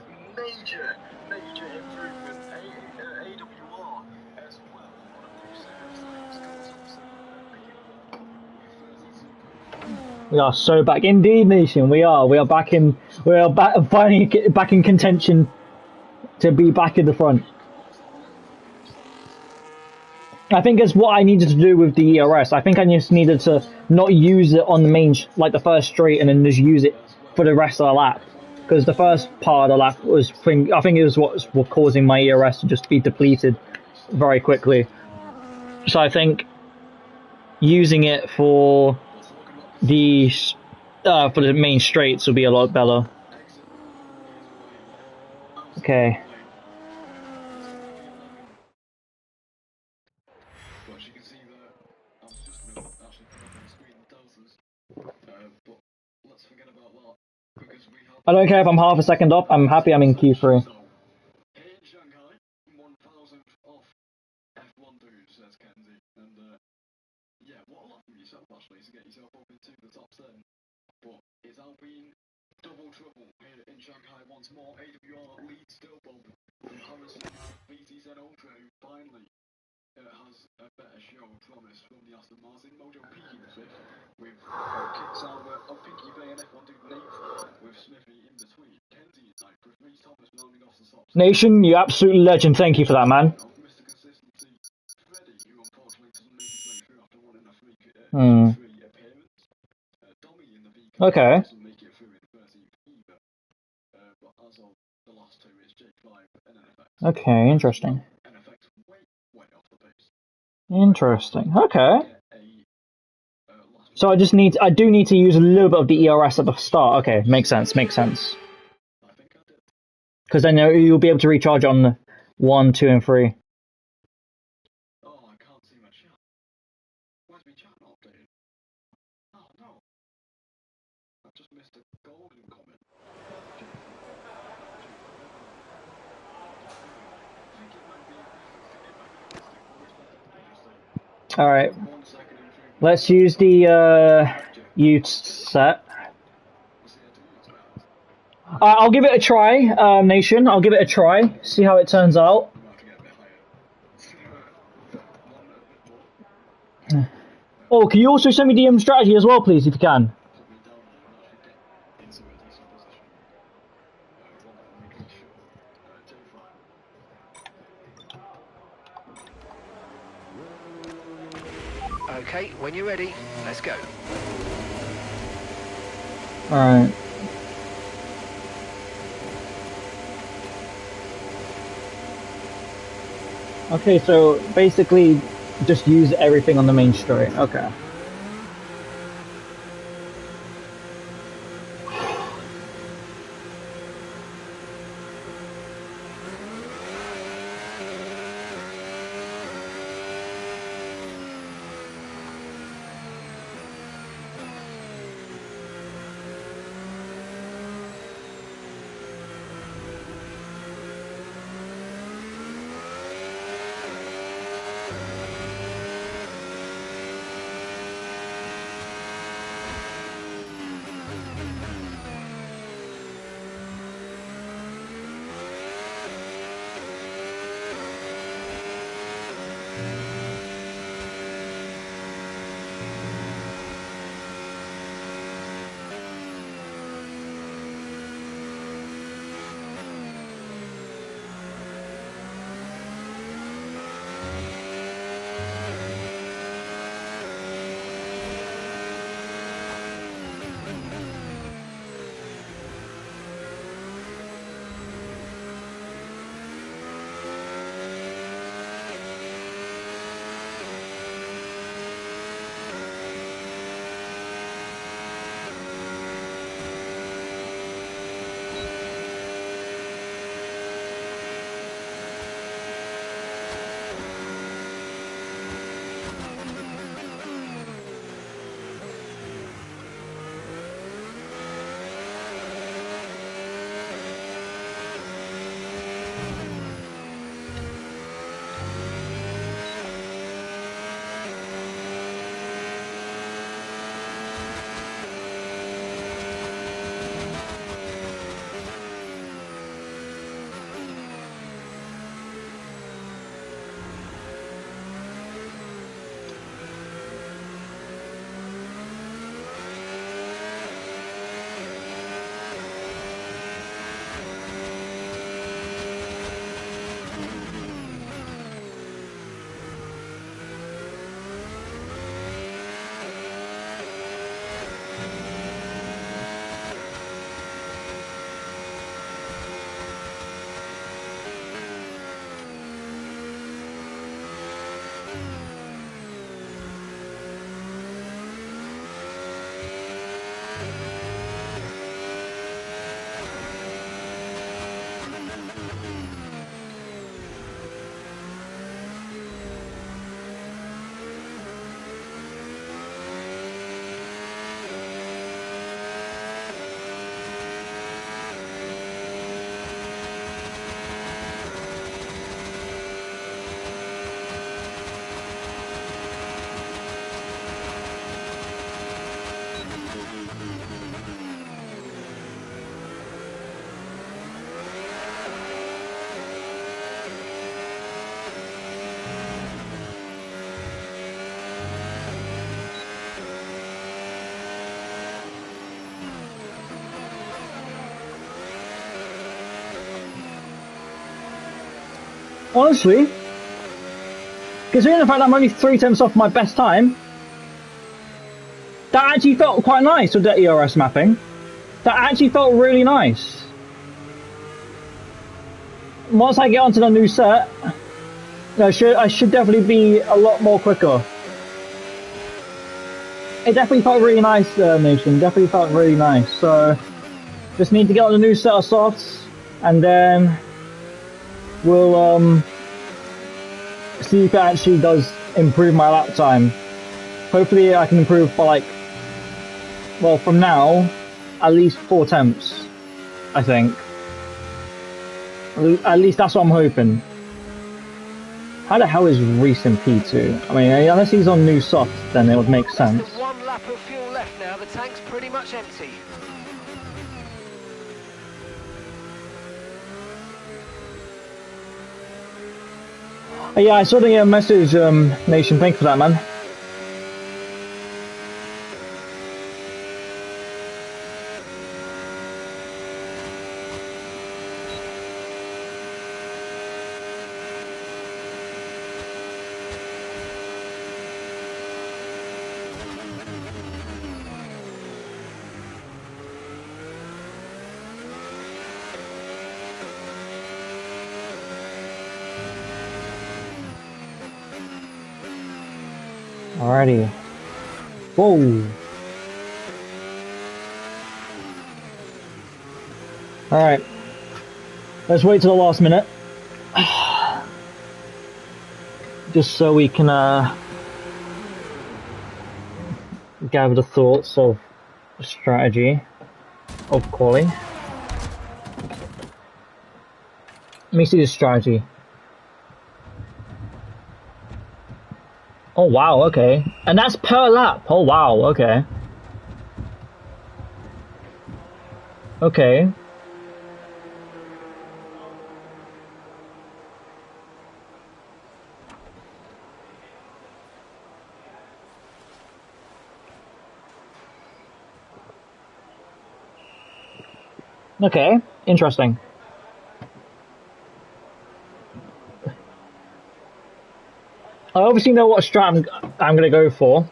Major improvement. AWR as well on a new set of tyres. Comes obviously with 32. We are so back, indeed, nation. We are. We are back in. We are finally back in contention to be back in the front. I think it's what I needed to do with the ERS. I think I just needed to not use it on the main, like the first straight, and then just use it for the rest of the lap. Because the first part of the lap was, I think it was what was causing my ERS to just be depleted very quickly. So I think using it for the main straights will be a lot better. Okay. I don't care if I'm half a second off. I'm happy I'm in Q3. Double trouble here in Shanghai once more. AWR leads still, Bob. Harrison, VTZ Ultra, who finally has a better show promise from the Aston Martin. Mojo Peaky the fifth, with Kit Sauber of Pinky Bay and F1 Duke Nate, with Smithy in between. Kenzie in ninth, with Reece Thomas rounding off the top. Nation, you absolute legend. Thank you for that, man. Mr. Consistency, Freddie, who unfortunately doesn't make his way through after running a free appearance. Dommy in the VK doesn't make it through in 13th either. But as of the last two, it's J5 and NFX. Okay, interesting. NFX way off the pace. Interesting. Okay. A last So I do need to use a little bit of the ERS at the start. Okay, makes sense, makes sense. Because then you'll be able to recharge on 1, 2, and 3. Oh, I can't see my chat. Why's my chat not updated? Oh no. I've just missed a golden comment. Thank you, man. Alright. Let's use the youth set. I'll give it a try, Nation. I'll give it a try. See how it turns out. Oh, can you also send me the strategy as well, please, if you can? Okay, when you're ready, let's go. Alright. Okay, so basically just use everything on the main straight. Okay. Honestly, considering the fact that I'm only 3 tenths off my best time, that actually felt quite nice with the ERS mapping. That actually felt really nice. Once I get onto the new set, I should definitely be a lot more quicker. It definitely felt really nice, Nation. Definitely felt really nice. So, just need to get on the new set of softs, and then we'll see if it actually does improve my lap time. Hopefully, I can improve by like, well, from now, at least 4 temps. I think. At least that's what I'm hoping. How the hell is Reese in P2? I mean, unless he's on new soft, then it would make sense. Less than 1 lap of fuel left now. The tank's pretty much empty. Yeah, I saw the message, Nation. Thank you for that, man. Alrighty. Whoa. Alright. Let's wait till the last minute. Just so we can gather the thoughts of the strategy of quali. Let me see the strategy. Oh wow, okay. And that's per lap. Oh wow, okay. Okay. Okay, interesting. I obviously know what strat I'm gonna go for.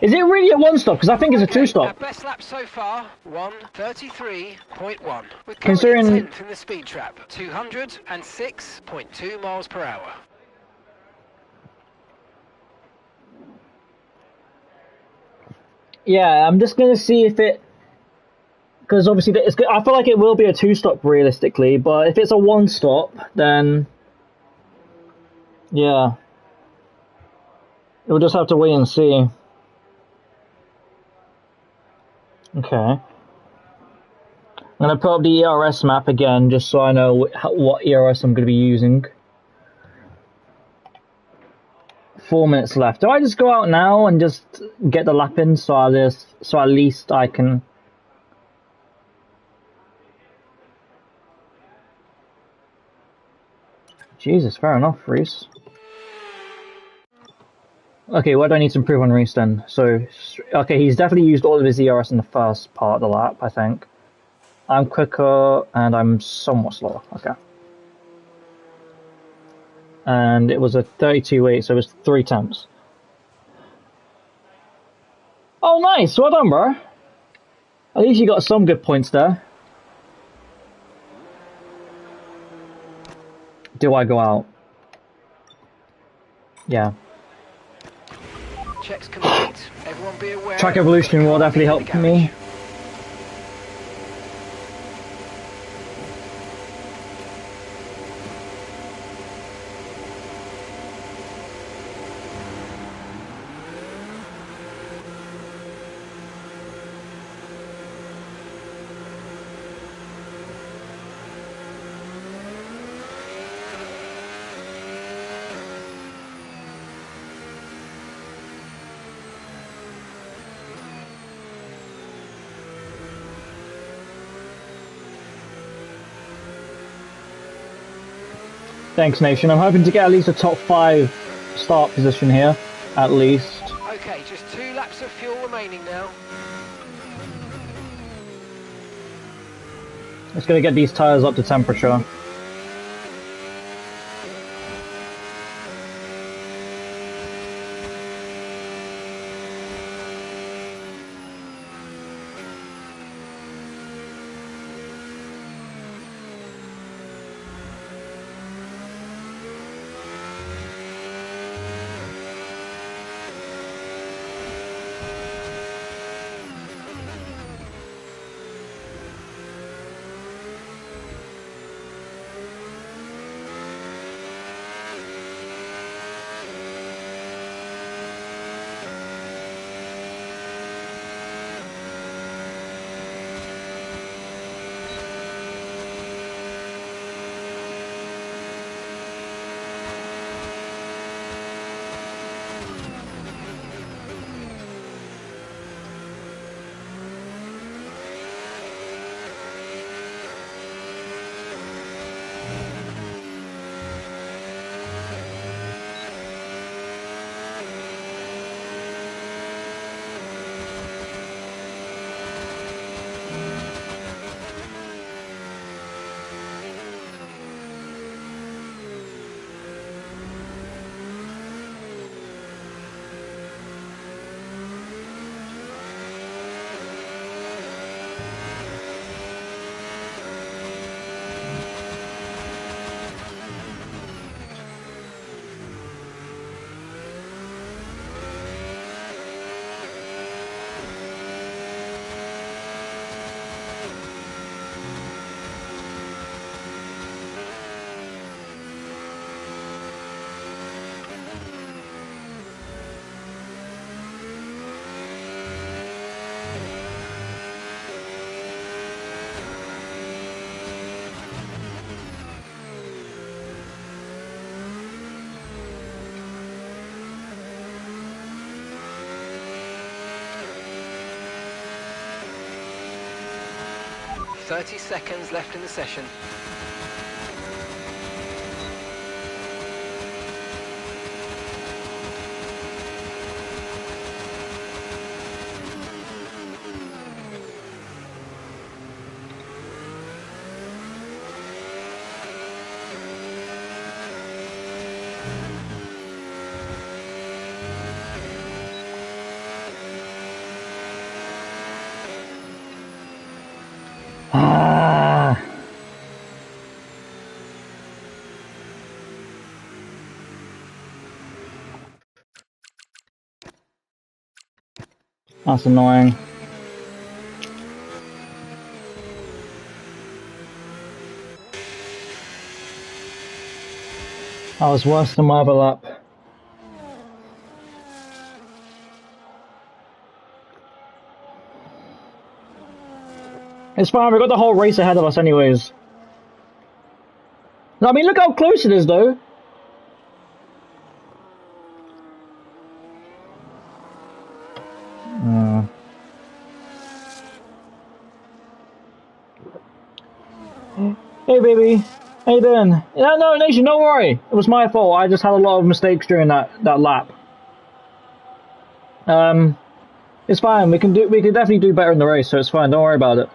Is it really a 1-stop? Because I think it's a 2-stop. Our best lap so far, 1:33.1. We're Considering- currently 10th in the speed trap, 206.2 miles per hour. Yeah, I'm just gonna see if it, because obviously I feel like it will be a 2-stop realistically, but if it's a 1-stop, then yeah, we'll just have to wait and see. Okay, I'm gonna put up the ERS map again just so I know what ERS I'm gonna be using. 4 minutes left. Do I just go out now and just get the lap in so at least I can? Jesus, fair enough, Reese. Okay, what do I need to improve on Reese then? So, okay, he's definitely used all of his ERS in the first part of the lap, I think. I'm quicker and I'm somewhat slower. Okay. And it was a 32.8, so it was 3 temps. Oh, nice! Well done, bro. At least you got some good points there. Do I go out? Yeah. Checks complete. Everyone be aware. Track evolution will definitely help me. Thanks, Nation. I'm hoping to get at least a top 5 start position here, at least. Okay, just 2 laps of fuel remaining now. It's going to get these tyres up to temperature. 30 seconds left in the session. That's annoying. That was worse than my other lap. It's fine, we've got the whole race ahead of us anyways. I mean, look how close it is though. Hey baby, how you doing? Yeah, no, Nation, don't worry. It was my fault. I just had a lot of mistakes during that lap. It's fine. We can definitely do better in the race, so it's fine. Don't worry about it.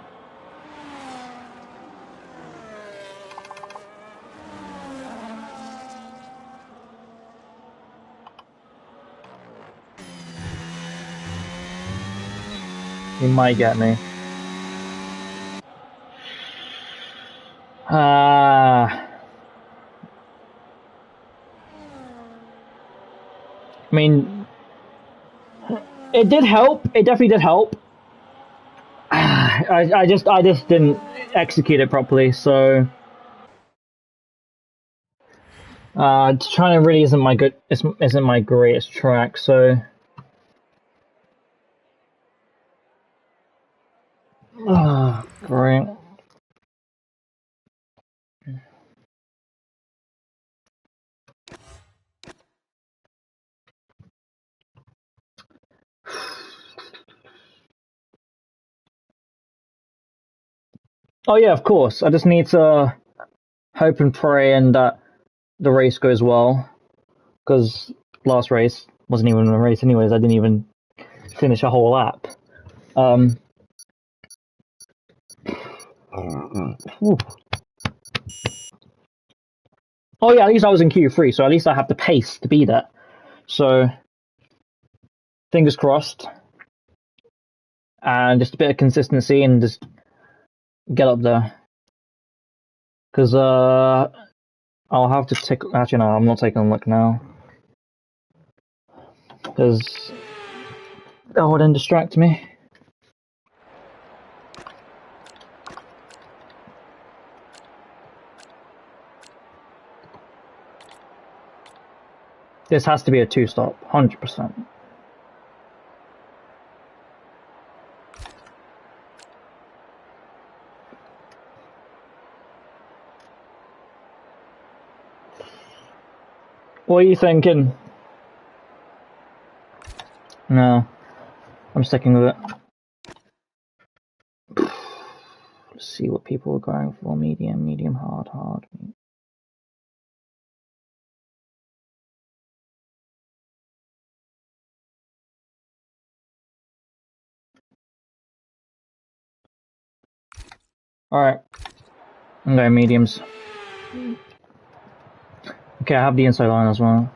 He might get me. I mean, it did help. It definitely did help. I just didn't execute it properly. So, China really isn't my greatest track. So, great. Oh yeah, of course. I just need to hope and pray and that the race goes well. Because last race wasn't even a race anyways. I didn't even finish a whole lap. Oh yeah, at least I was in Q3, so at least I have the pace to be that. So, fingers crossed. And just a bit of consistency and just get up there. Because, I'll have to take... Actually, no, I'm not taking a look now. Because that would then distract me. This has to be a two-stop, 100%. What are you thinking? No, I'm sticking with it. Let's see what people are going for. Medium, hard. Alright. I'm going mediums. Okay, I have the inside line as well.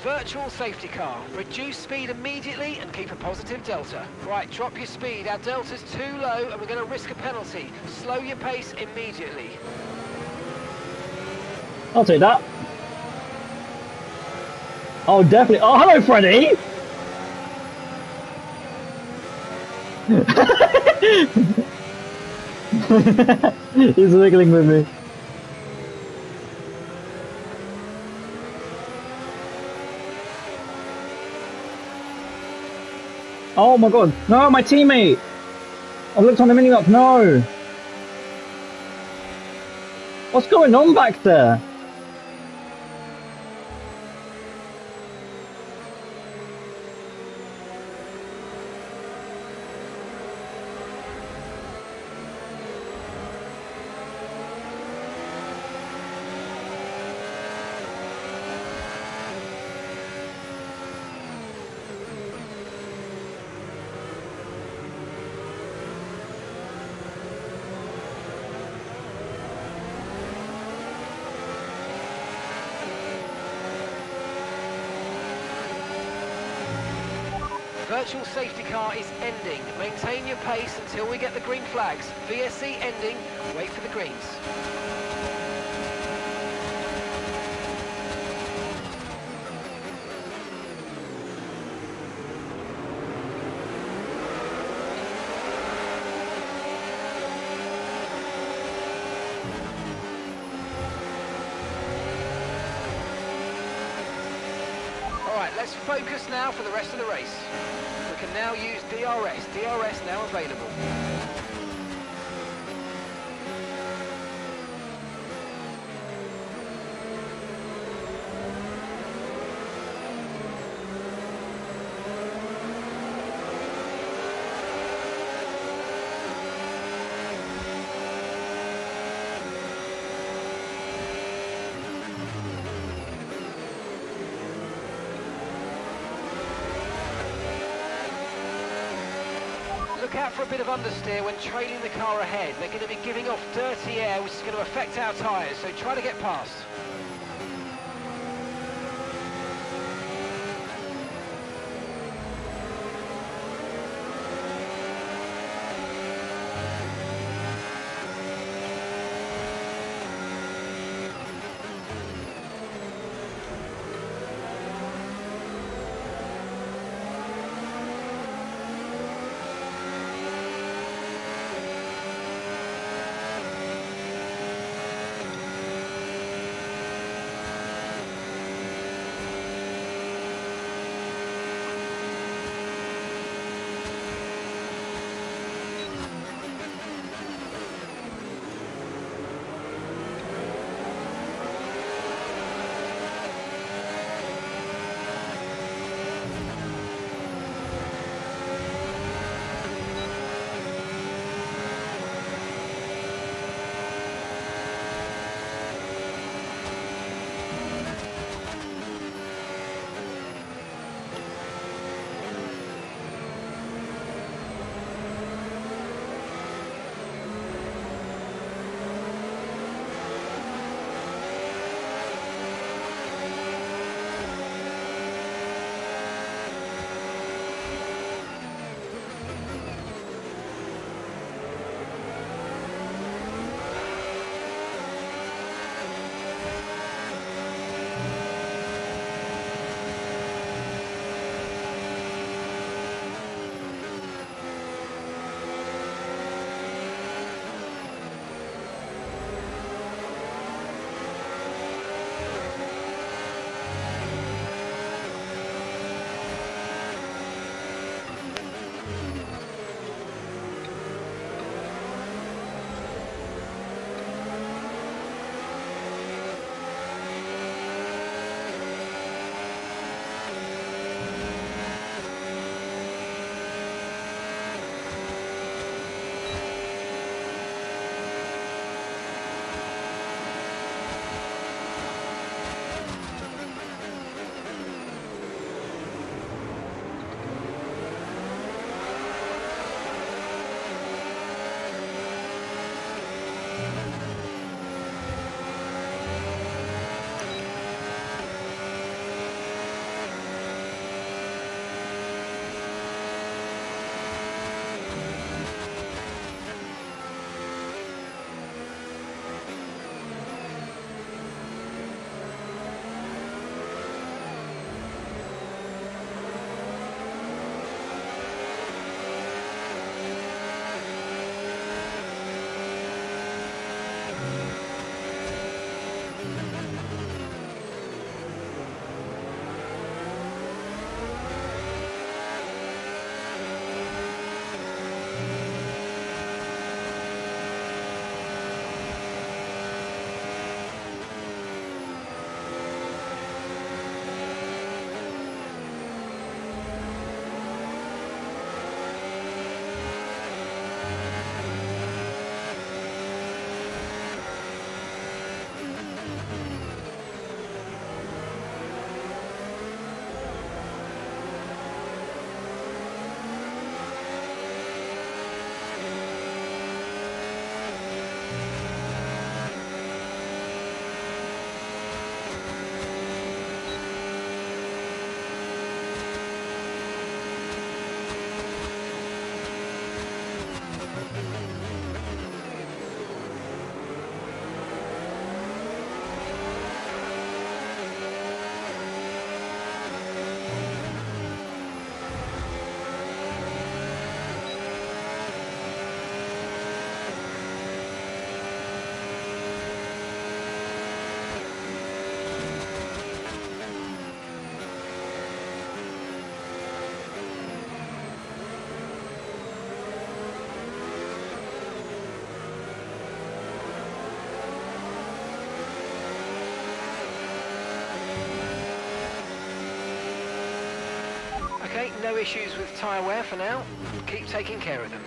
Virtual safety car. Reduce speed immediately and keep a positive delta. Right, drop your speed. Our delta's too low and we're going to risk a penalty. Slow your pace immediately. I'll take that. Oh, definitely. Oh, hello, Freddy! He's wiggling with me. Oh my god. No, my teammate! I looked on the mini-map, no! What's going on back there? Virtual safety car is ending. Maintain your pace until we get the green flags. VSC ending. Wait for the greens. Alright, let's focus now for the rest of the race. We can now use DRS. DRS now available. Look out for a bit of understeer when trailing the car ahead. They're going to be giving off dirty air, which is going to affect our tyres, so try to get past. Okay, no issues with tyre wear for now. Keep taking care of them.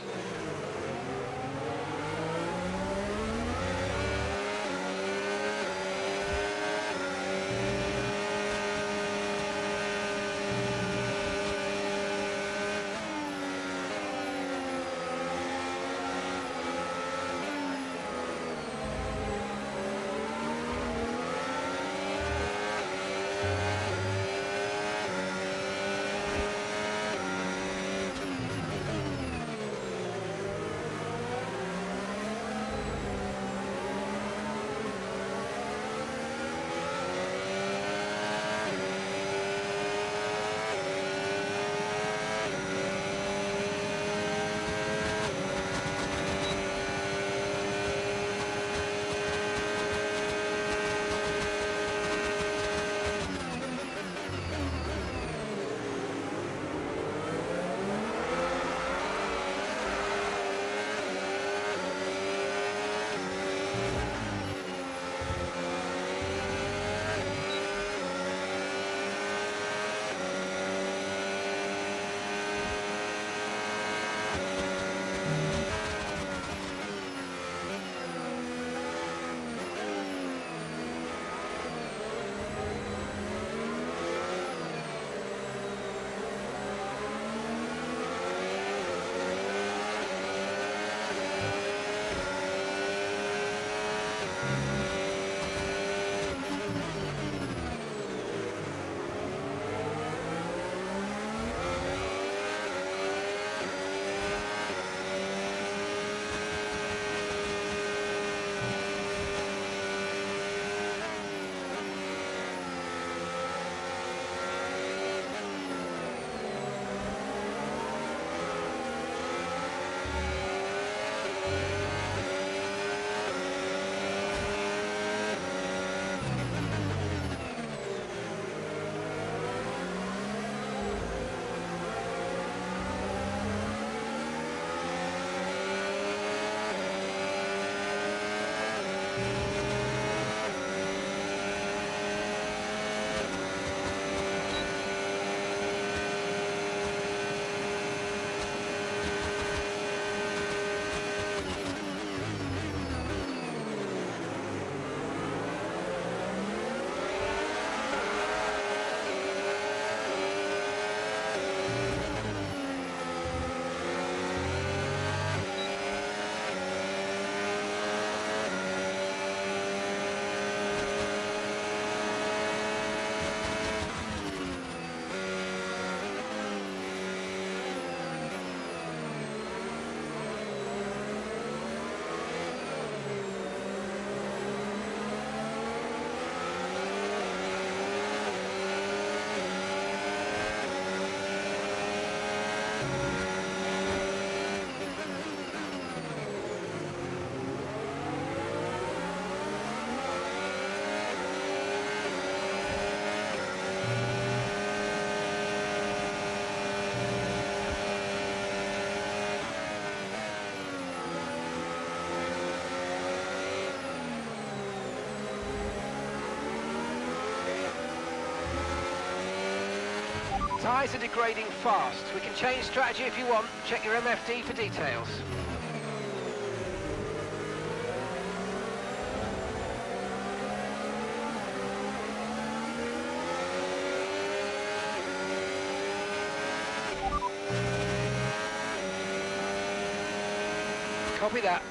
Tyres are degrading fast. We can change strategy if you want. Check your MFD for details. Copy that.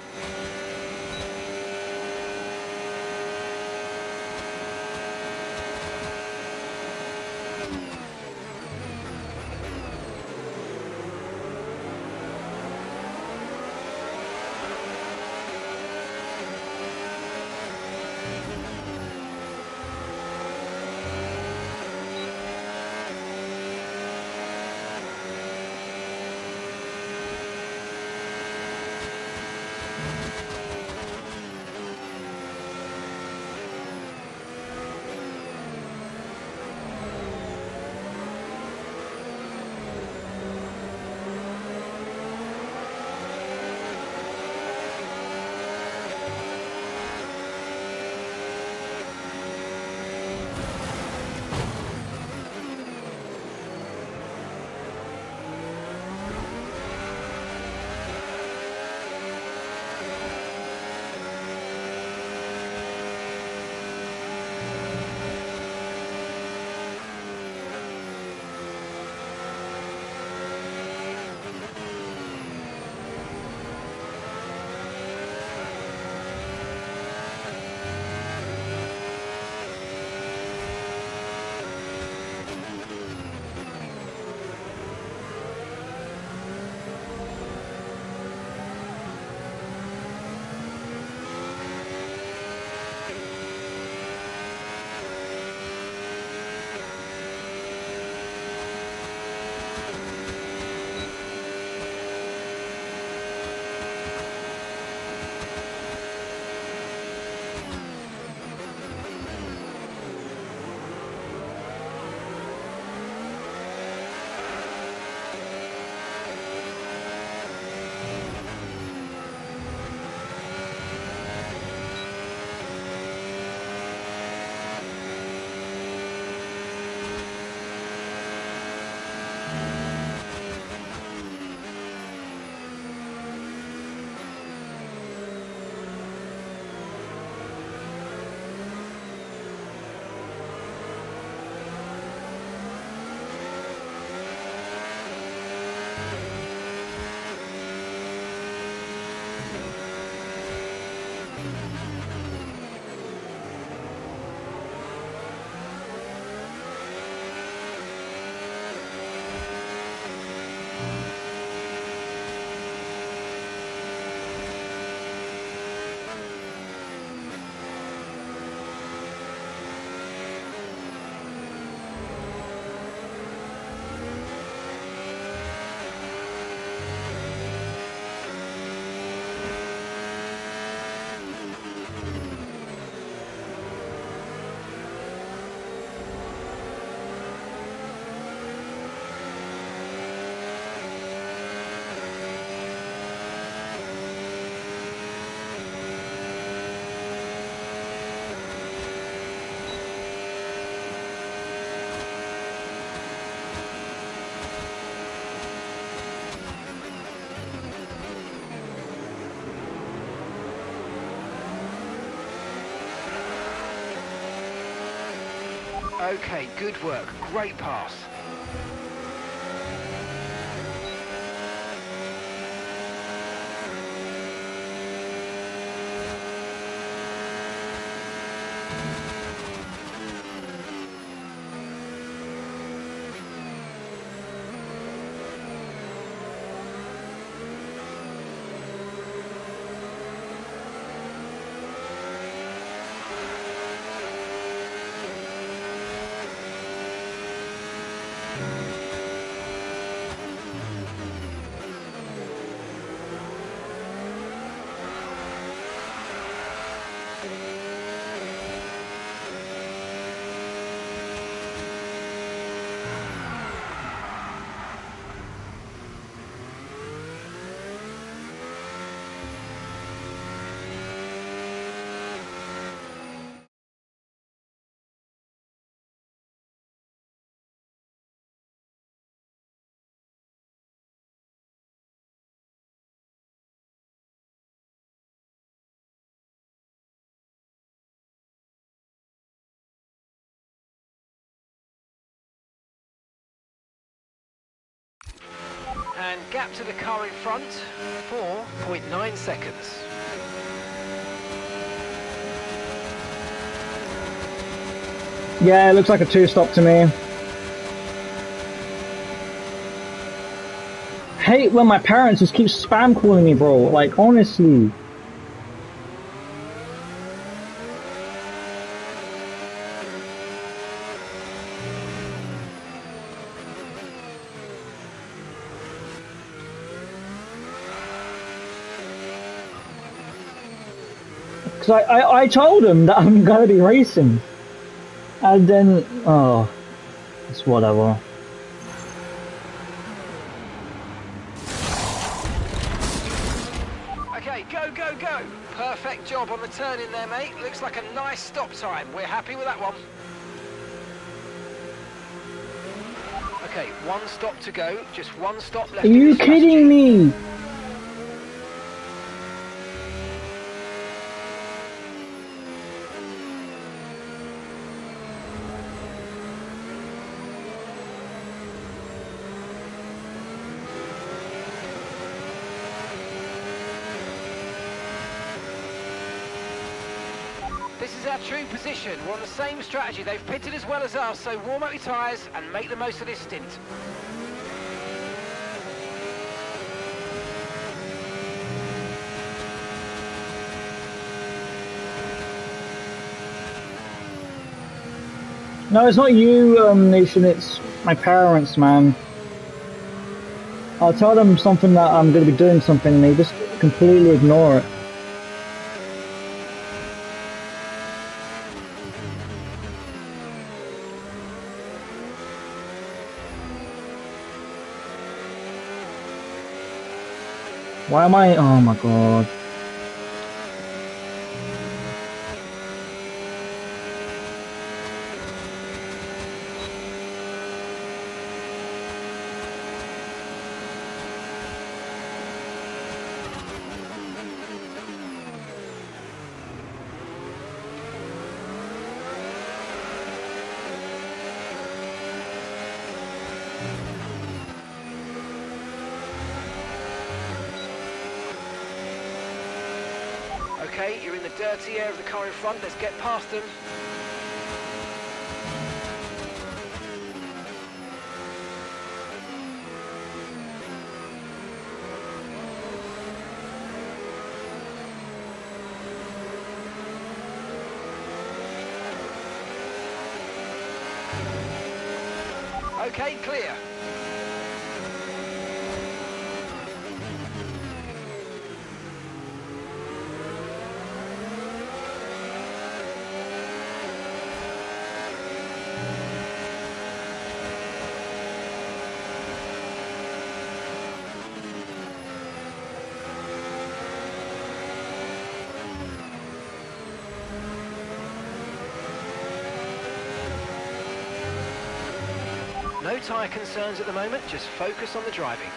Okay, good work. Great pass. And gap to the car in front, 4.9 seconds. Yeah, it looks like a two-stop to me. Hate when my parents just keep spam calling me, bro. Like, honestly. Because I told them that I'm going to be racing. And then, oh, it's whatever. Okay, go, go, go. Perfect job on the turn in there, mate. Looks like a nice stop time. We're happy with that one. Okay, one stop to go. Just one stop left. Are you kidding me? This is our true position. We're on the same strategy. They've pitted as well as us, so warm up your tyres and make the most of this stint. No, it's not you, Nation, it's my parents, man. I'll tell them something that I'm going to be doing something and they just completely ignore it. Why am I? Oh my god. Okay, you're in the dirty air of the car in front. Let's get past them. Okay, clear. No tyre concerns at the moment, just focus on the driving.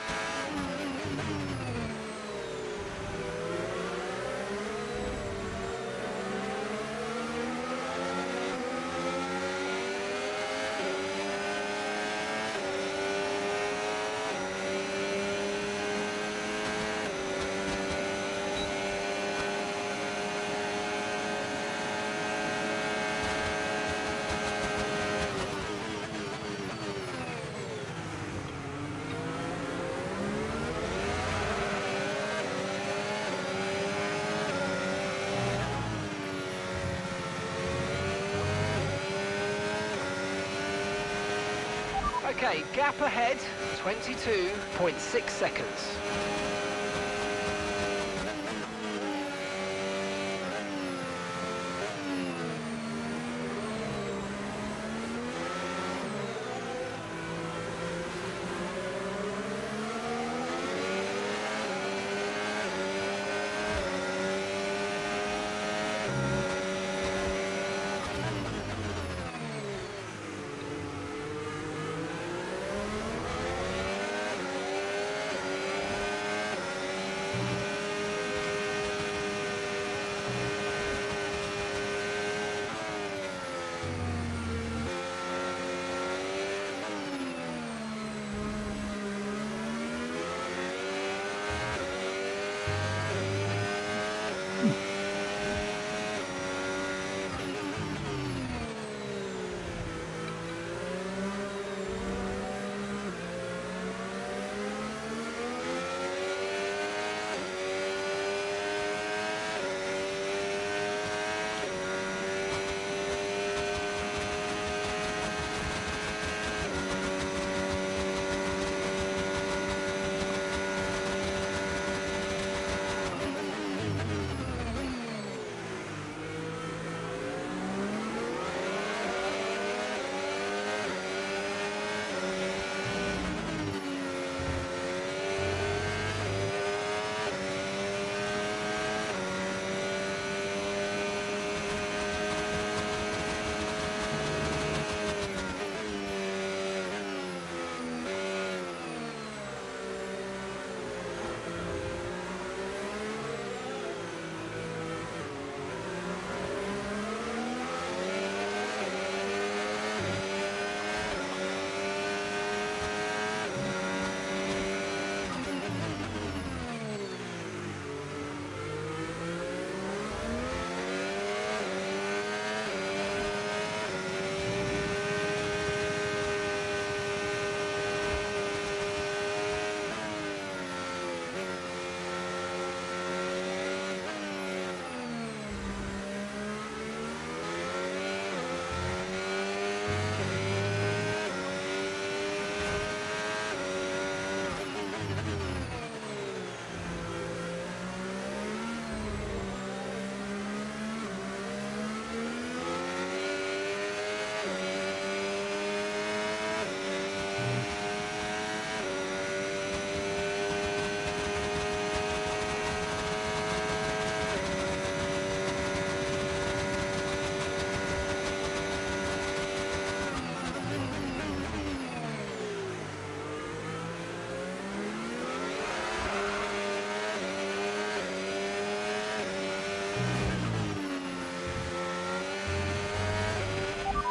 Okay, gap ahead, 22.6 seconds.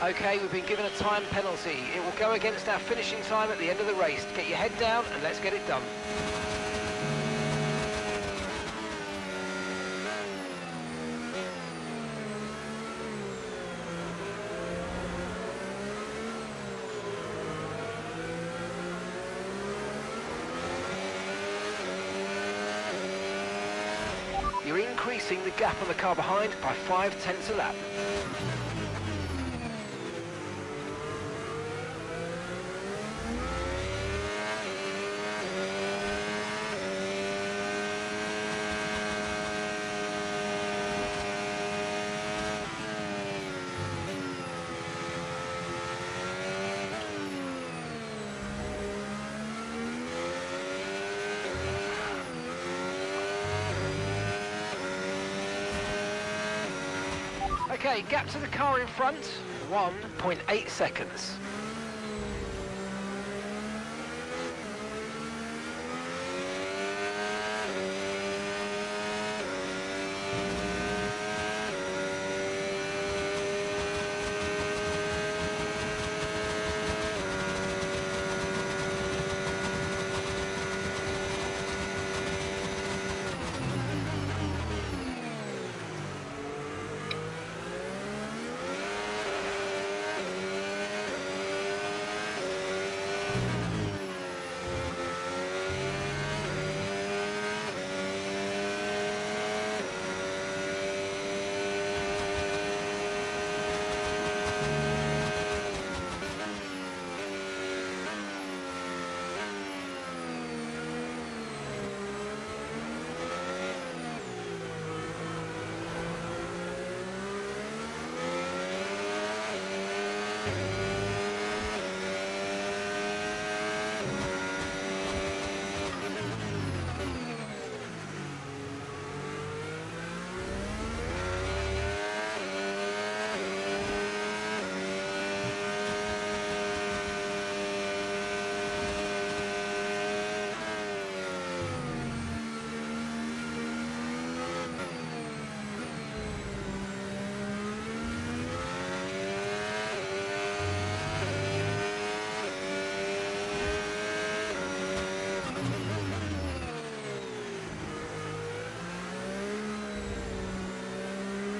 Okay, we've been given a time penalty. It will go against our finishing time at the end of the race. Get your head down and let's get it done. You're increasing the gap on the car behind by 0.5 a lap. Okay, gap to the car in front, 1.8 seconds.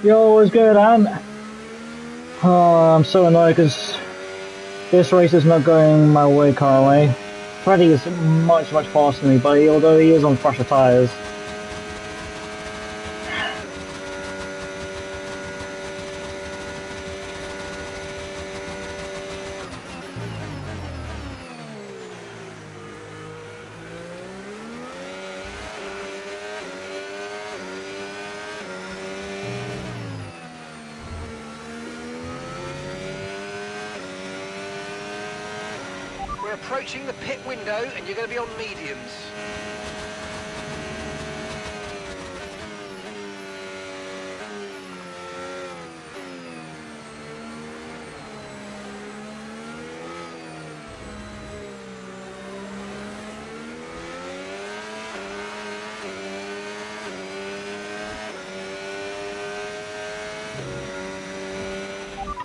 Yo, what's good, Ant? Oh, I'm so annoyed because this race is not going my way currently. Freddy is much faster than me, but although he is on fresher tyres. We're approaching the pit window and you're going to be on mediums.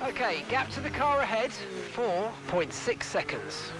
Okay, gap to the car ahead, 4.6 seconds.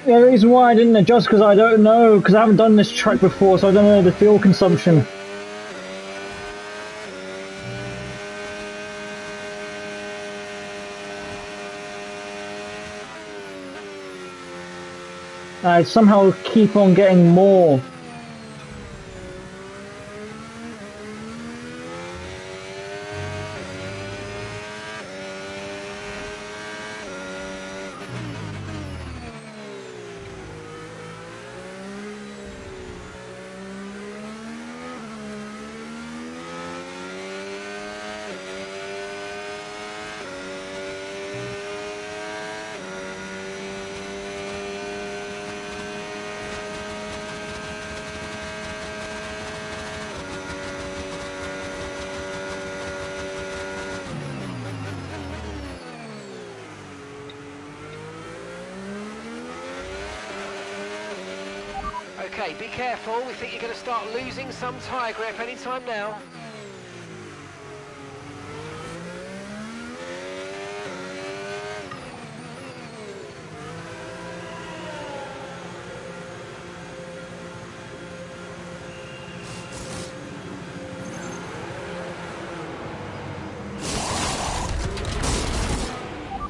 The reason why I didn't adjust because I don't know, because I haven't done this track before, so I don't know the fuel consumption. I somehow keep on getting more. Okay, be careful. We think you're going to start losing some tyre grip any time now.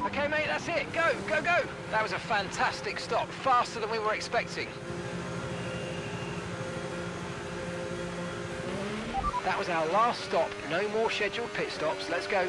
Okay, mate, that's it. Go, go, go. That was a fantastic stop. Faster than we were expecting. That was our last stop. No more scheduled pit stops. Let's go.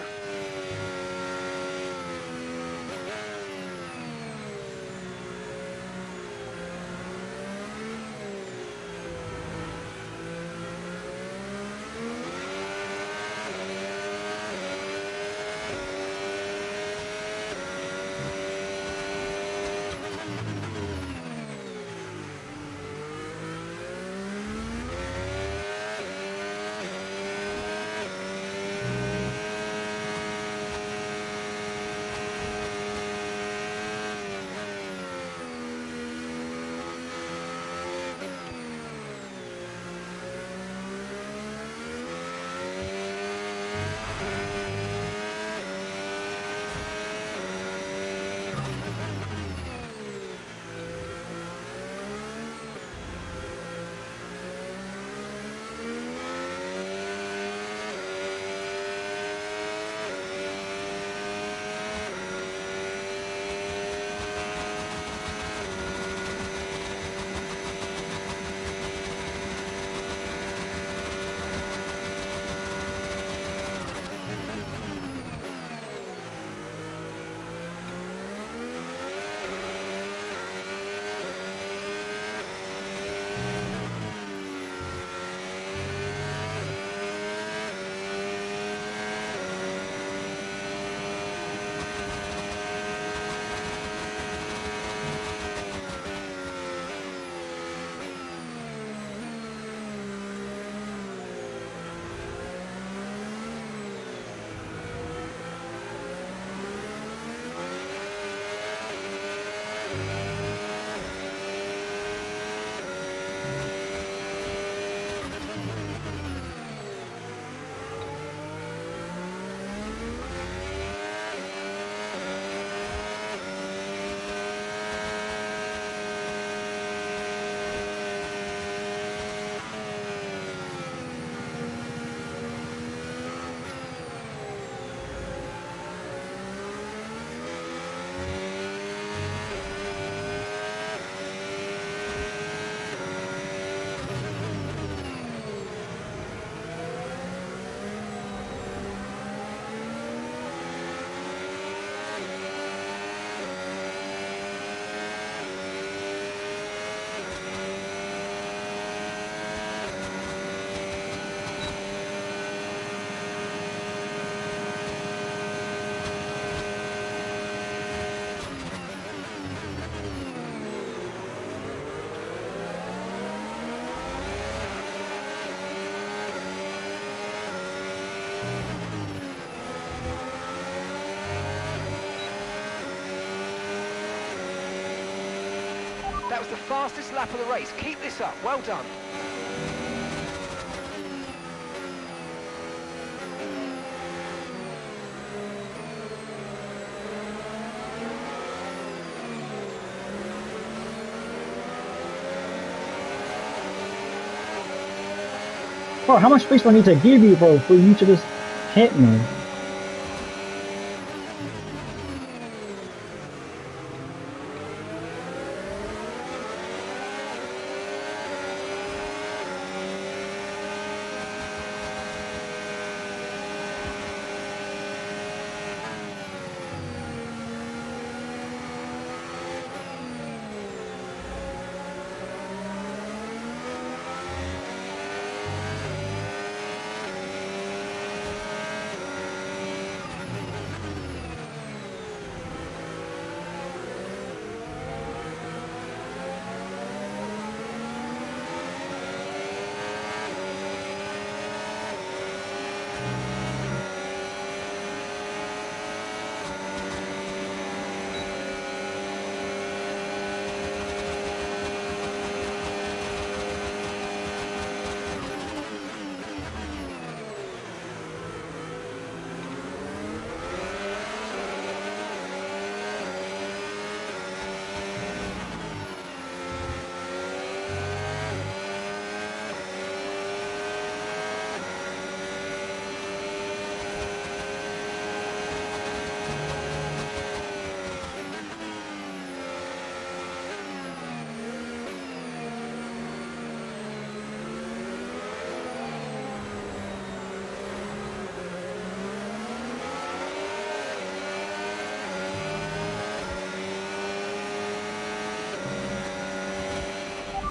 That was the fastest lap of the race. Keep this up. Well done. Bro, how much space do I need to give you, bro, for you to just hit me?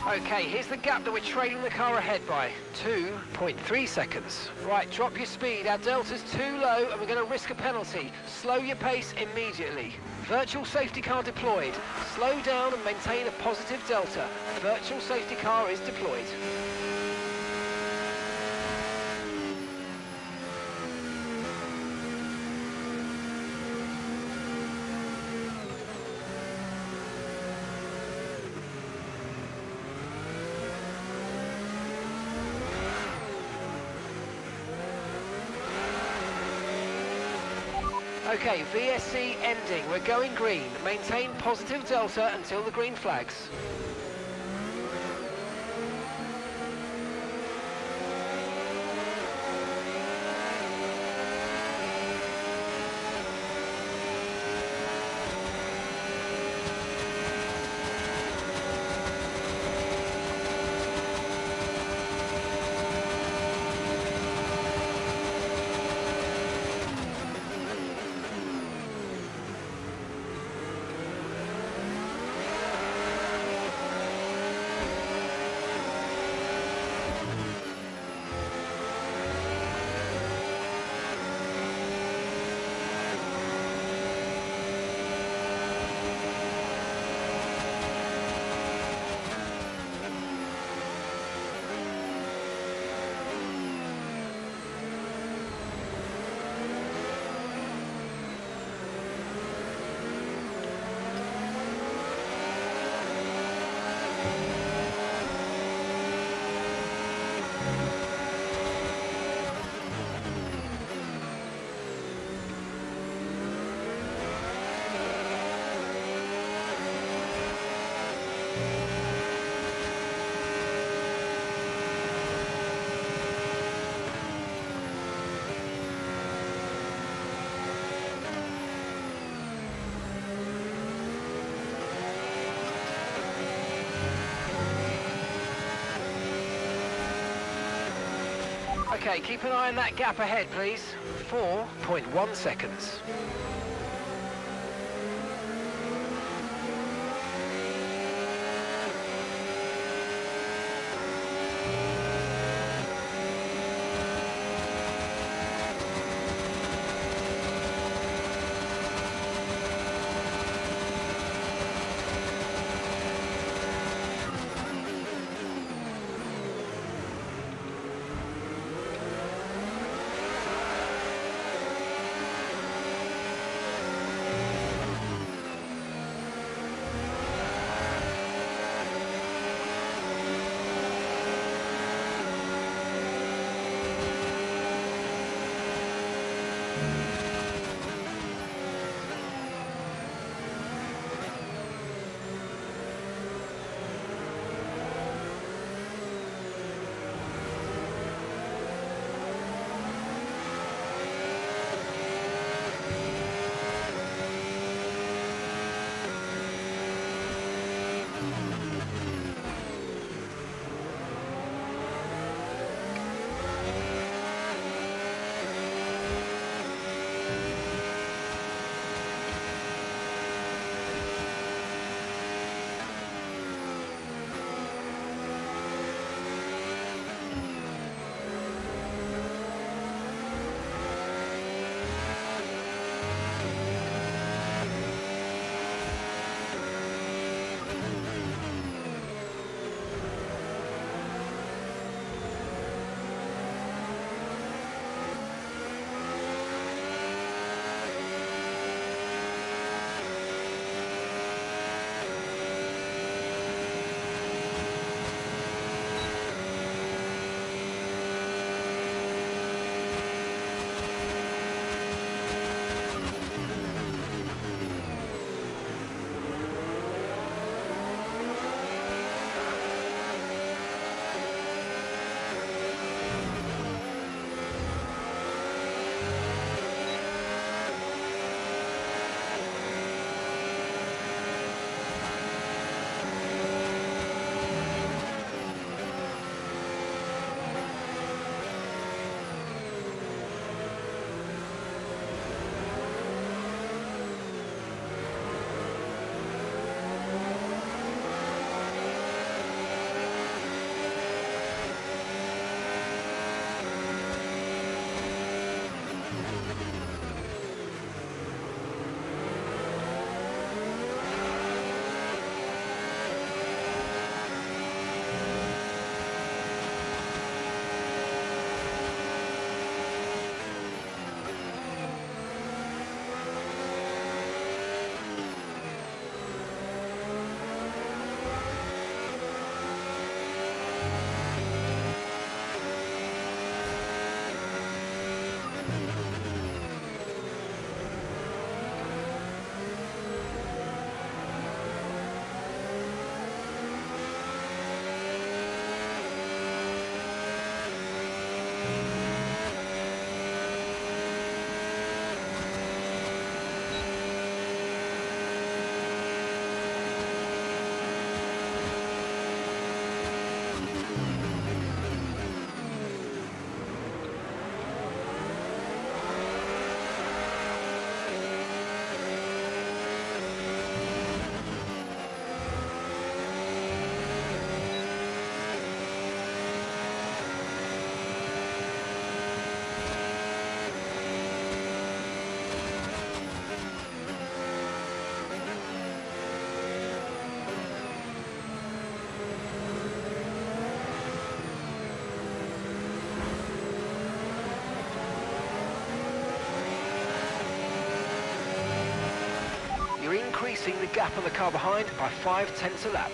Okay, here's the gap that we're trailing the car ahead by. 2.3 seconds. Right, drop your speed. Our delta's too low and we're going to risk a penalty. Slow your pace immediately. Virtual safety car deployed. Slow down and maintain a positive delta. Virtual safety car is deployed. Okay, VSC ending. We're going green. Maintain positive delta until the green flags. Okay, keep an eye on that gap ahead, please. 4.1 seconds. increasing the gap on the car behind by 0.5 a lap.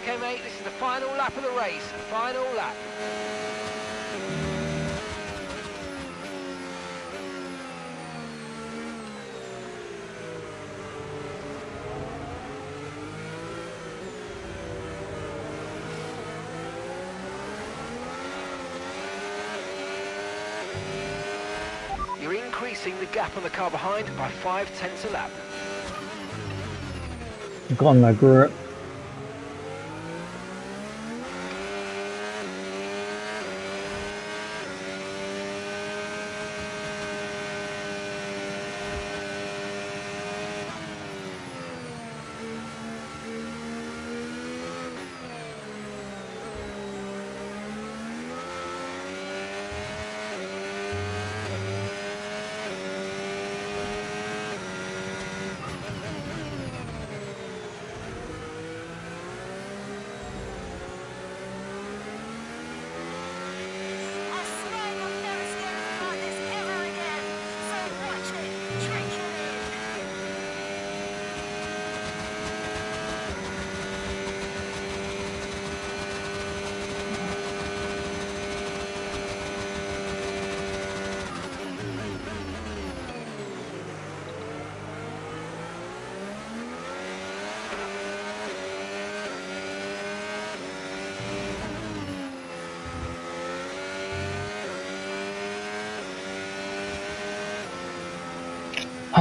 Okay, mate, this is the final lap of the race. Final lap. You're increasing the gap on the car behind by 0.5 a lap. Gone that grip.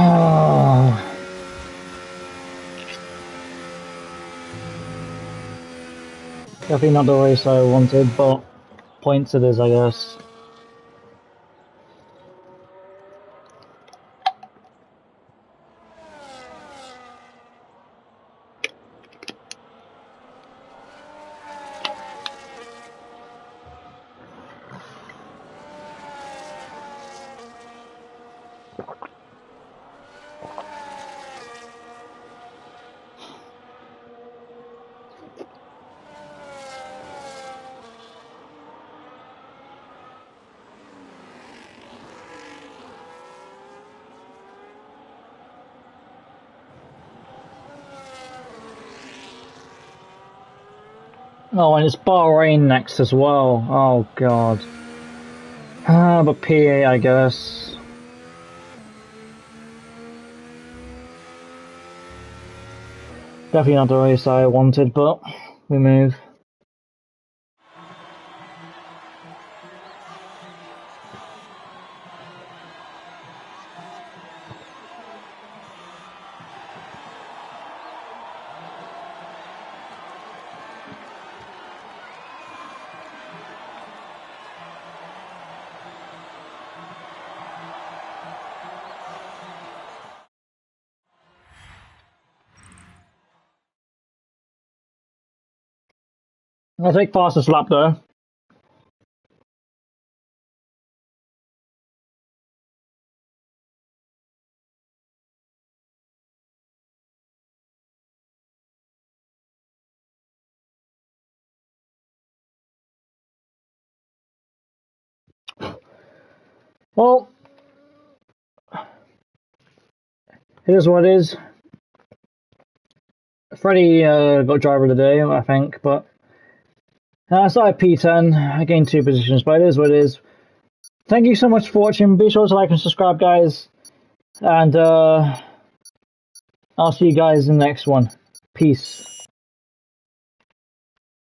Oh. Definitely not the race I wanted, but points it is, I guess. Oh, and it's Bahrain next as well. Oh god. But PA, I guess. Definitely not the race I wanted, but we move. I'll take fastest lap though. Well, it is what it is. Freddie got driver of the day, I think, but I started P10. I gained 2 positions, but it is what it is. Thank you so much for watching. Be sure to like and subscribe, guys. And I'll see you guys in the next one. Peace.